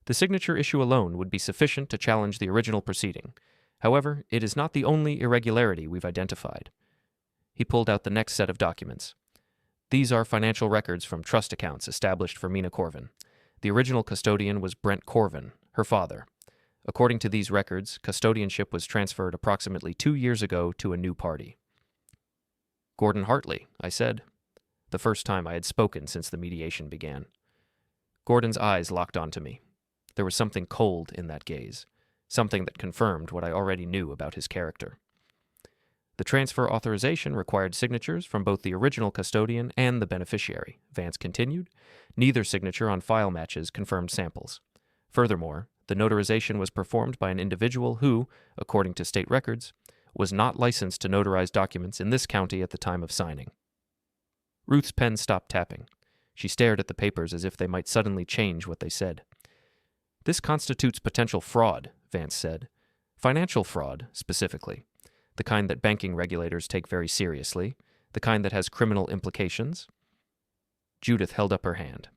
The signature issue alone would be sufficient to challenge the original proceeding. However, it is not the only irregularity we've identified. He pulled out the next set of documents. These are financial records from trust accounts established for Mina Corven. The original custodian was Brent Corven, her father. According to these records, custodianship was transferred approximately 2 years ago to a new party. "Gordon Hartley," I said, the first time I had spoken since the mediation began. Gordon's eyes locked onto me. There was something cold in that gaze, something that confirmed what I already knew about his character. "The transfer authorization required signatures from both the original custodian and the beneficiary," Vance continued. "Neither signature on file matches confirmed samples. Furthermore, the notarization was performed by an individual who, according to state records, was not licensed to notarize documents in this county at the time of signing." Ruth's pen stopped tapping. She stared at the papers as if they might suddenly change what they said. "This constitutes potential fraud," Vance said. "Financial fraud, specifically. The kind that banking regulators take very seriously, the kind that has criminal implications." Judith held up her hand.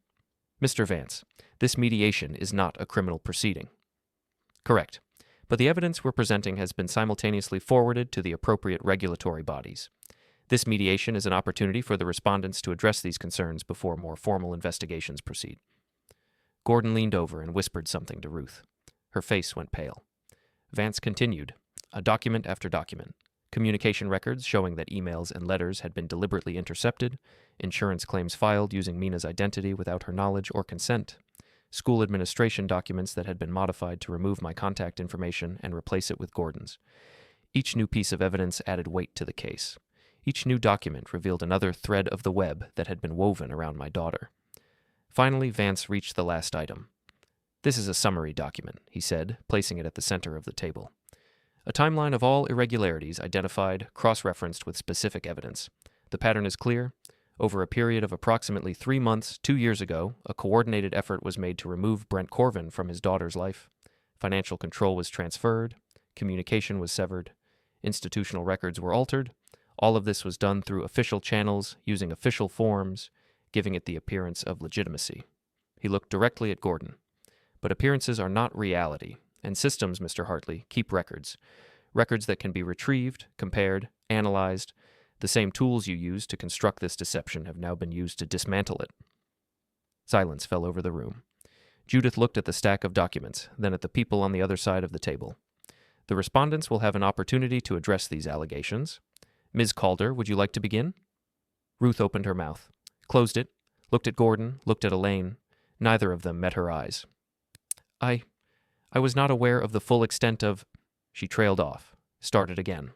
"Mr. Vance, this mediation is not a criminal proceeding." "Correct. But the evidence we're presenting has been simultaneously forwarded to the appropriate regulatory bodies. This mediation is an opportunity for the respondents to address these concerns before more formal investigations proceed." Gordon leaned over and whispered something to Ruth. Her face went pale. Vance continued, document after document. Communication records showing that emails and letters had been deliberately intercepted, insurance claims filed using Mina's identity without her knowledge or consent, school administration documents that had been modified to remove my contact information and replace it with Gordon's. Each new piece of evidence added weight to the case. Each new document revealed another thread of the web that had been woven around my daughter. Finally, Vance reached the last item. "This is a summary document," he said, placing it at the center of the table. "A timeline of all irregularities identified, cross-referenced with specific evidence. The pattern is clear. Over a period of approximately 3 months, 2 years ago, a coordinated effort was made to remove Brent Corven from his daughter's life. Financial control was transferred. Communication was severed. Institutional records were altered. All of this was done through official channels, using official forms, giving it the appearance of legitimacy." He looked directly at Gordon. "But appearances are not reality, and systems, Mr. Hartley, keep records. Records that can be retrieved, compared, analyzed. The same tools you used to construct this deception have now been used to dismantle it." Silence fell over the room. Judith looked at the stack of documents, then at the people on the other side of the table. "The respondents will have an opportunity to address these allegations. Ms. Calder, would you like to begin?" Ruth opened her mouth, closed it, looked at Gordon, looked at Elaine. Neither of them met her eyes. I was not aware of the full extent of—" She trailed off, started again.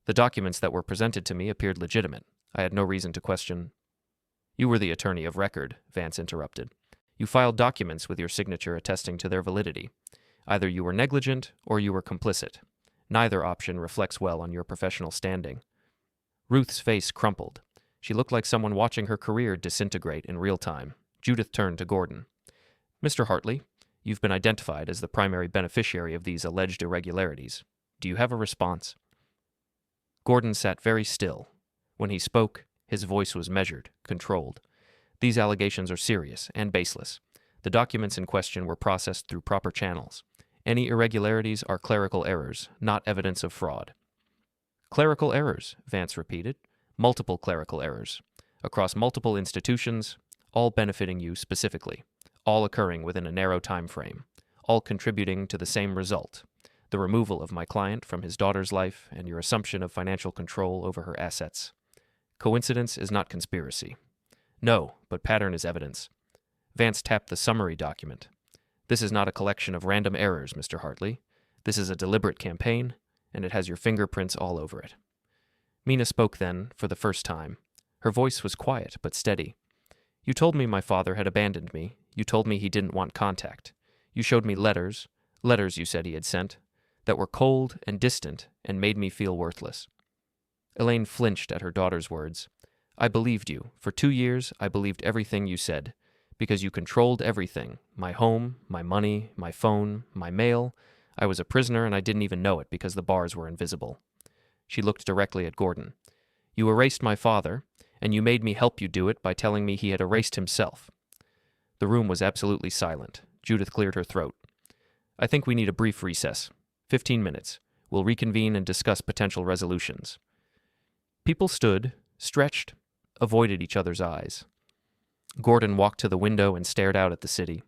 "The documents that were presented to me appeared legitimate. I had no reason to question—" "You were the attorney of record," Vance interrupted. "You filed documents with your signature attesting to their validity. Either you were negligent or you were complicit. Neither option reflects well on your professional standing." Ruth's face crumpled. She looked like someone watching her career disintegrate in real time. Judith turned to Gordon. "Mr. Hartley, you've been identified as the primary beneficiary of these alleged irregularities. Do you have a response?" Gordon sat very still. When he spoke, his voice was measured, controlled. "These allegations are serious and baseless. The documents in question were processed through proper channels. Any irregularities are clerical errors, not evidence of fraud." "Clerical errors," Vance repeated. "Multiple clerical errors. Across multiple institutions, all benefiting you specifically. All occurring within a narrow time frame. All contributing to the same result. The removal of my client from his daughter's life and your assumption of financial control over her assets. Coincidence is not conspiracy. No, but pattern is evidence." Vance tapped the summary document. "This is not a collection of random errors, Mr. Hartley. This is a deliberate campaign, and it has your fingerprints all over it." Mina spoke then, for the first time. Her voice was quiet but steady. "You told me my father had abandoned me. You told me he didn't want contact. You showed me letters you said he had sent, that were cold and distant and made me feel worthless." Elaine flinched at her daughter's words. "I believed you. For 2 years, I believed everything you said. Because you controlled everything. My home, my money, my phone, my mail. I was a prisoner and I didn't even know it because the bars were invisible." She looked directly at Gordon. "You erased my father, and you made me help you do it by telling me he had erased himself." The room was absolutely silent. Judith cleared her throat. "I think we need a brief recess. 15 minutes. We'll reconvene and discuss potential resolutions." People stood, stretched, avoided each other's eyes. Gordon walked to the window and stared out at the city.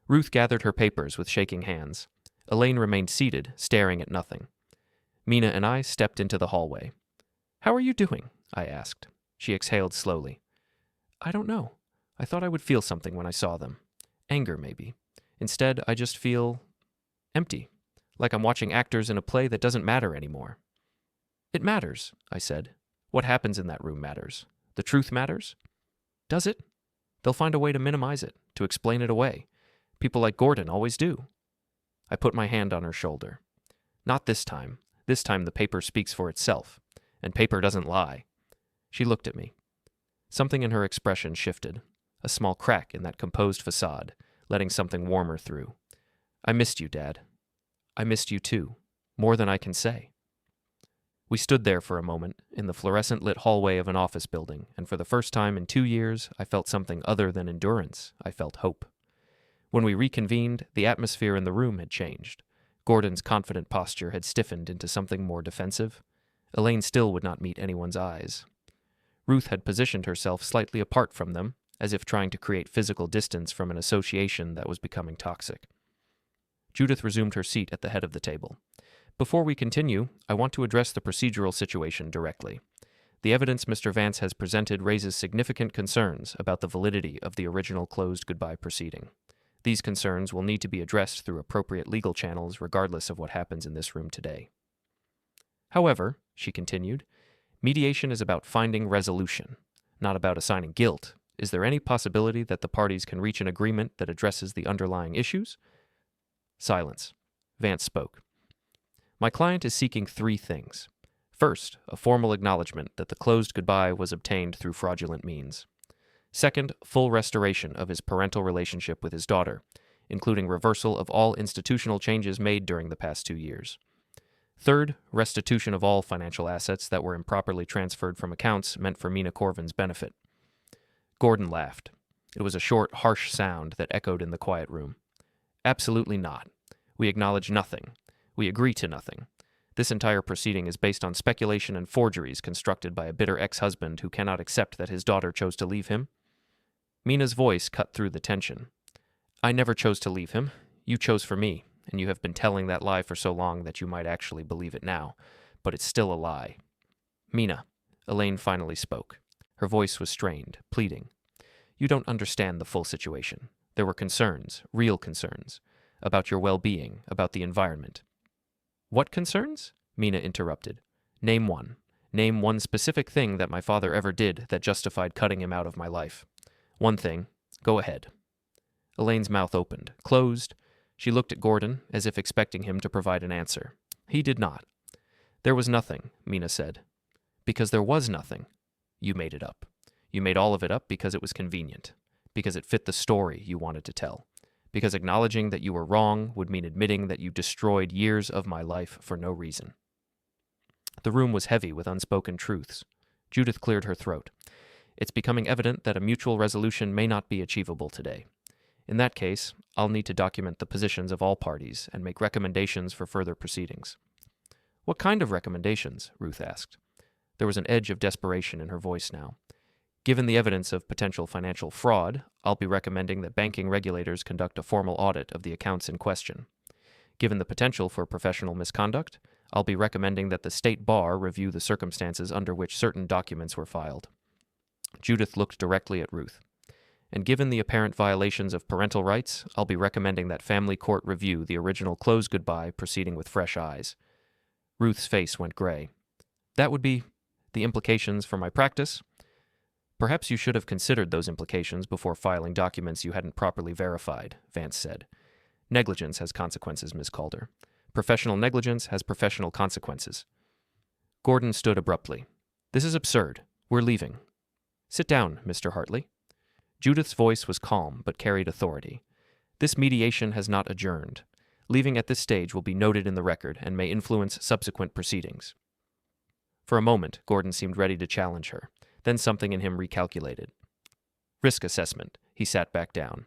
Ruth gathered her papers with shaking hands. Elaine remained seated, staring at nothing. Mina and I stepped into the hallway. "How are you doing?" I asked. She exhaled slowly. "I don't know. I thought I would feel something when I saw them. Anger, maybe. Instead, I just feel empty, like I'm watching actors in a play that doesn't matter anymore." "It matters," I said. "What happens in that room matters. The truth matters." "Does it?" "They'll find a way to minimize it, to explain it away. People like Gordon always do." I put my hand on her shoulder. "Not this time. This time the paper speaks for itself, and paper doesn't lie." She looked at me. Something in her expression shifted, a small crack in that composed facade, letting something warmer through. "I missed you, Dad. I missed you too, more than I can say." We stood there for a moment, in the fluorescent-lit hallway of an office building, and for the first time in 2 years, I felt something other than endurance. I felt hope. When we reconvened, the atmosphere in the room had changed. Gordon's confident posture had stiffened into something more defensive. Elaine still would not meet anyone's eyes. Ruth had positioned herself slightly apart from them, as if trying to create physical distance from an association that was becoming toxic. Judith resumed her seat at the head of the table. "Before we continue, I want to address the procedural situation directly. The evidence Mr. Vance has presented raises significant concerns about the validity of the original closed goodbye proceeding. These concerns will need to be addressed through appropriate legal channels regardless of what happens in this room today. However," she continued, Mediation is about finding resolution, not about assigning guilt. Is there any possibility that the parties can reach an agreement that addresses the underlying issues? Silence. Vance spoke. My client is seeking 3 things. First, a formal acknowledgement that the closed goodbye was obtained through fraudulent means. Second, full restoration of his parental relationship with his daughter, including reversal of all institutional changes made during the past 2 years. Third, restitution of all financial assets that were improperly transferred from accounts meant for Mina Corven's benefit. Gordon laughed. It was a short, harsh sound that echoed in the quiet room. Absolutely not. We acknowledge nothing. We agree to nothing. This entire proceeding is based on speculation and forgeries constructed by a bitter ex-husband who cannot accept that his daughter chose to leave him. Mina's voice cut through the tension. I never chose to leave him. You chose for me, and you have been telling that lie for so long that you might actually believe it now. But it's still a lie. Mina, Elaine finally spoke. Her voice was strained, pleading. You don't understand the full situation. There were concerns, real concerns, about your well-being, about the environment. What concerns? Mina interrupted. Name one. Name one specific thing that my father ever did that justified cutting him out of my life. One thing. Go ahead. Elaine's mouth opened, closed. She looked at Gordon as if expecting him to provide an answer. He did not. There was nothing, Mina said. Because there was nothing. You made it up. You made all of it up because it was convenient. Because it fit the story you wanted to tell. Because acknowledging that you were wrong would mean admitting that you destroyed years of my life for no reason. The room was heavy with unspoken truths. Judith cleared her throat. It's becoming evident that a mutual resolution may not be achievable today. In that case, I'll need to document the positions of all parties and make recommendations for further proceedings. What kind of recommendations? Ruth asked. There was an edge of desperation in her voice now. Given the evidence of potential financial fraud, I'll be recommending that banking regulators conduct a formal audit of the accounts in question. Given the potential for professional misconduct, I'll be recommending that the state bar review the circumstances under which certain documents were filed. Judith looked directly at Ruth. And given the apparent violations of parental rights, I'll be recommending that family court review the original closed goodbye proceeding with fresh eyes. Ruth's face went gray. That would be the implications for my practice? Perhaps you should have considered those implications before filing documents you hadn't properly verified, Vance said. Negligence has consequences, Ms. Calder. Professional negligence has professional consequences. Gordon stood abruptly. This is absurd. We're leaving. Sit down, Mr. Hartley. Judith's voice was calm but carried authority. This mediation has not adjourned. Leaving at this stage will be noted in the record and may influence subsequent proceedings. For a moment, Gordon seemed ready to challenge her. Then something in him recalculated. Risk assessment. He sat back down.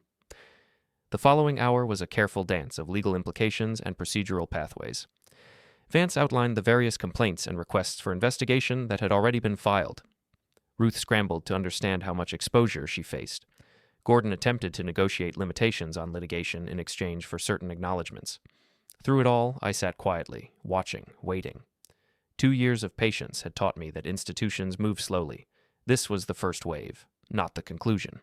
The following hour was a careful dance of legal implications and procedural pathways. Vance outlined the various complaints and requests for investigation that had already been filed. Ruth scrambled to understand how much exposure she faced. Gordon attempted to negotiate limitations on litigation in exchange for certain acknowledgments. Through it all, I sat quietly, watching, waiting. 2 years of patience had taught me that institutions move slowly. This was the first wave, not the conclusion.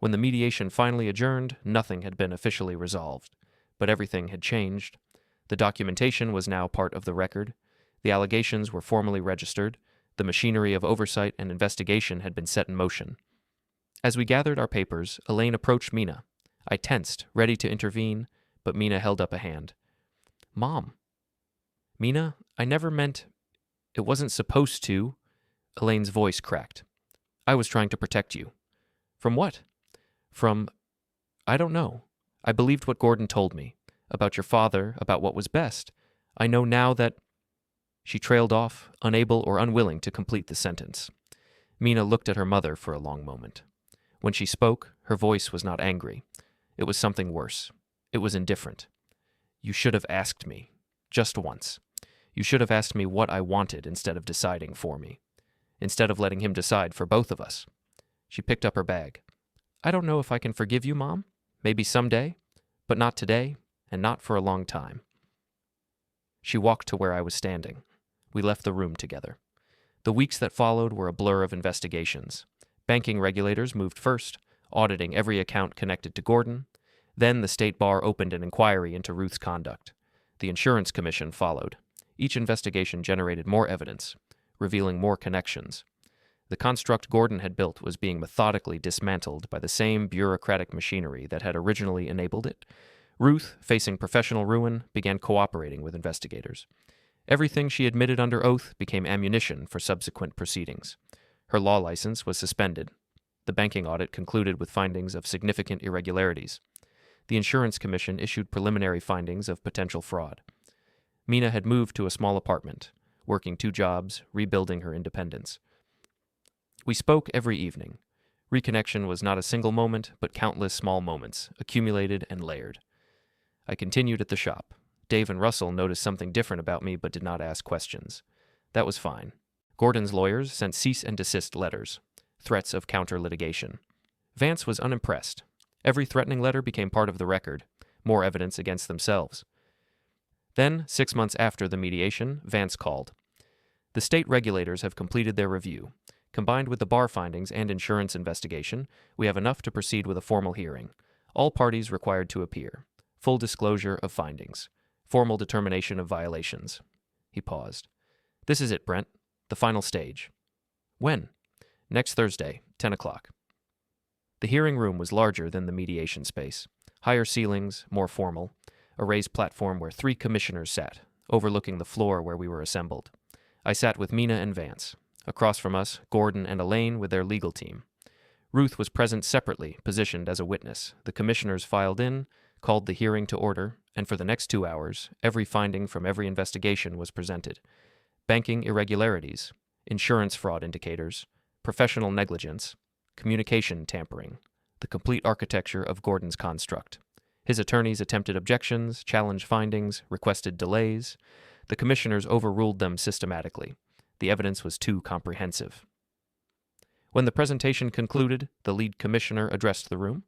When the mediation finally adjourned, nothing had been officially resolved, but everything had changed. The documentation was now part of the record. The allegations were formally registered. The machinery of oversight and investigation had been set in motion. As we gathered our papers, Elaine approached Mina. I tensed, ready to intervene, but Mina held up a hand. Mom. Mina, I never meant... It wasn't supposed to... Elaine's voice cracked. I was trying to protect you. From what? From... I don't know. I believed what Gordon told me. About your father, about what was best. I know now that... She trailed off, unable or unwilling to complete the sentence. Mina looked at her mother for a long moment. When she spoke, her voice was not angry. It was something worse. It was indifferent. You should have asked me. Just once. You should have asked me what I wanted instead of deciding for me. Instead of letting him decide for both of us. She picked up her bag. I don't know if I can forgive you, Mom. Maybe someday. But not today, and not for a long time. She walked to where I was standing. We left the room together. The weeks that followed were a blur of investigations. Banking regulators moved first, auditing every account connected to Gordon. Then the state bar opened an inquiry into Ruth's conduct. The insurance commission followed. Each investigation generated more evidence. revealing more connections. The construct Gordon had built was being methodically dismantled by the same bureaucratic machinery that had originally enabled it. Ruth, facing professional ruin, began cooperating with investigators. Everything she admitted under oath became ammunition for subsequent proceedings. Her law license was suspended. The banking audit concluded with findings of significant irregularities. The Insurance Commission issued preliminary findings of potential fraud. Mina had moved to a small apartment, working 2 jobs, rebuilding her independence. We spoke every evening. Reconnection was not a single moment, but countless small moments, accumulated and layered. I continued at the shop. Dave and Russell noticed something different about me but did not ask questions. That was fine. Gordon's lawyers sent cease and desist letters, threats of counter-litigation. Vance was unimpressed. Every threatening letter became part of the record, more evidence against themselves. Then, 6 months after the mediation, Vance called. The state regulators have completed their review. Combined with the bar findings and insurance investigation, we have enough to proceed with a formal hearing. All parties required to appear. Full disclosure of findings. Formal determination of violations. He paused. This is it, Brent. The final stage. When? Next Thursday, 10 o'clock. The hearing room was larger than the mediation space. Higher ceilings, more formal. A raised platform where 3 commissioners sat, overlooking the floor where we were assembled. I sat with Mina and Vance. Across from us, Gordon and Elaine with their legal team. Ruth was present separately, positioned as a witness. The commissioners filed in, called the hearing to order, and for the next 2 hours, every finding from every investigation was presented. Banking irregularities, insurance fraud indicators, professional negligence, communication tampering, the complete architecture of Gordon's construct. His attorneys attempted objections, challenged findings, requested delays. The commissioners overruled them systematically. The evidence was too comprehensive. When the presentation concluded, the lead commissioner addressed the room.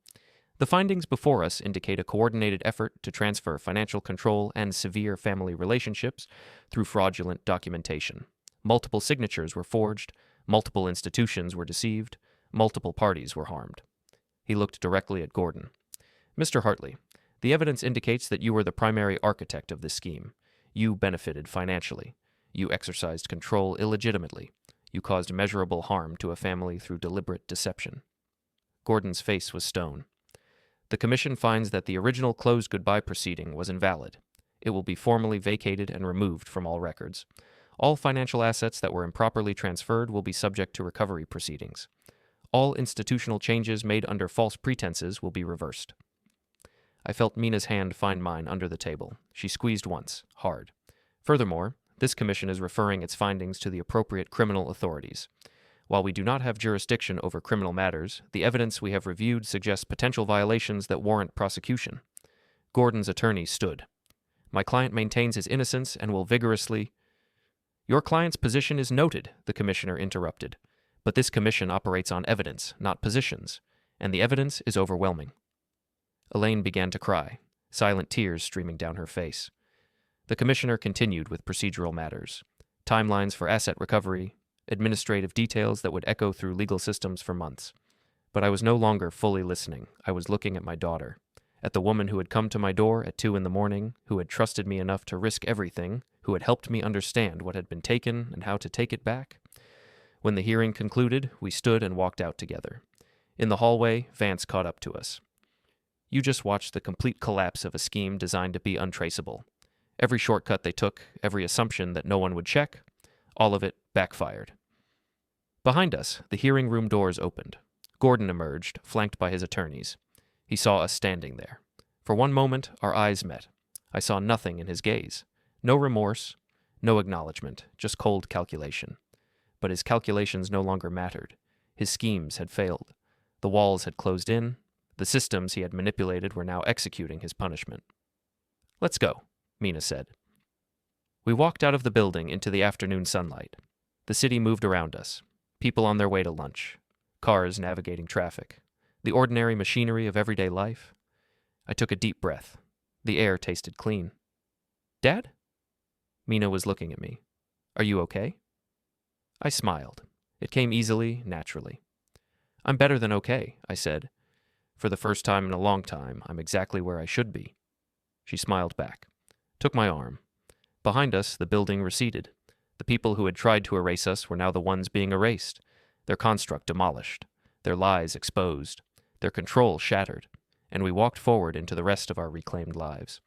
The findings before us indicate a coordinated effort to transfer financial control and severe family relationships through fraudulent documentation. Multiple signatures were forged, multiple institutions were deceived, multiple parties were harmed. He looked directly at Gordon. Mr. Hartley, the evidence indicates that you were the primary architect of this scheme. You benefited financially. You exercised control illegitimately. You caused measurable harm to a family through deliberate deception. Gordon's face was stone. The commission finds that the original closed goodbye proceeding was invalid. It will be formally vacated and removed from all records. All financial assets that were improperly transferred will be subject to recovery proceedings. All institutional changes made under false pretenses will be reversed. I felt Mina's hand find mine under the table. She squeezed once, hard. Furthermore, this commission is referring its findings to the appropriate criminal authorities. While we do not have jurisdiction over criminal matters, the evidence we have reviewed suggests potential violations that warrant prosecution. Gordon's attorney stood. My client maintains his innocence and will vigorously... Your client's position is noted, the commissioner interrupted. But this commission operates on evidence, not positions, and the evidence is overwhelming. Elaine began to cry, silent tears streaming down her face. The commissioner continued with procedural matters, timelines for asset recovery, administrative details that would echo through legal systems for months. But I was no longer fully listening. I was looking at my daughter, at the woman who had come to my door at 2 a.m, who had trusted me enough to risk everything, who had helped me understand what had been taken and how to take it back. When the hearing concluded, we stood and walked out together. In the hallway, Vance caught up to us. You just watched the complete collapse of a scheme designed to be untraceable. Every shortcut they took, every assumption that no one would check, all of it backfired. Behind us, the hearing room doors opened. Gordon emerged, flanked by his attorneys. He saw us standing there. For one moment, our eyes met. I saw nothing in his gaze. No remorse, no acknowledgement, just cold calculation. But his calculations no longer mattered. His schemes had failed. The walls had closed in. The systems he had manipulated were now executing his punishment. Let's go, Mina said. We walked out of the building into the afternoon sunlight. The city moved around us. People on their way to lunch. Cars navigating traffic. The ordinary machinery of everyday life. I took a deep breath. The air tasted clean. Dad? Mina was looking at me. Are you okay? I smiled. It came easily, naturally. I'm better than okay, I said. For the first time in a long time, I'm exactly where I should be. She smiled back, took my arm. Behind us, the building receded. The people who had tried to erase us were now the ones being erased, their construct demolished, their lies exposed, their control shattered, and we walked forward into the rest of our reclaimed lives.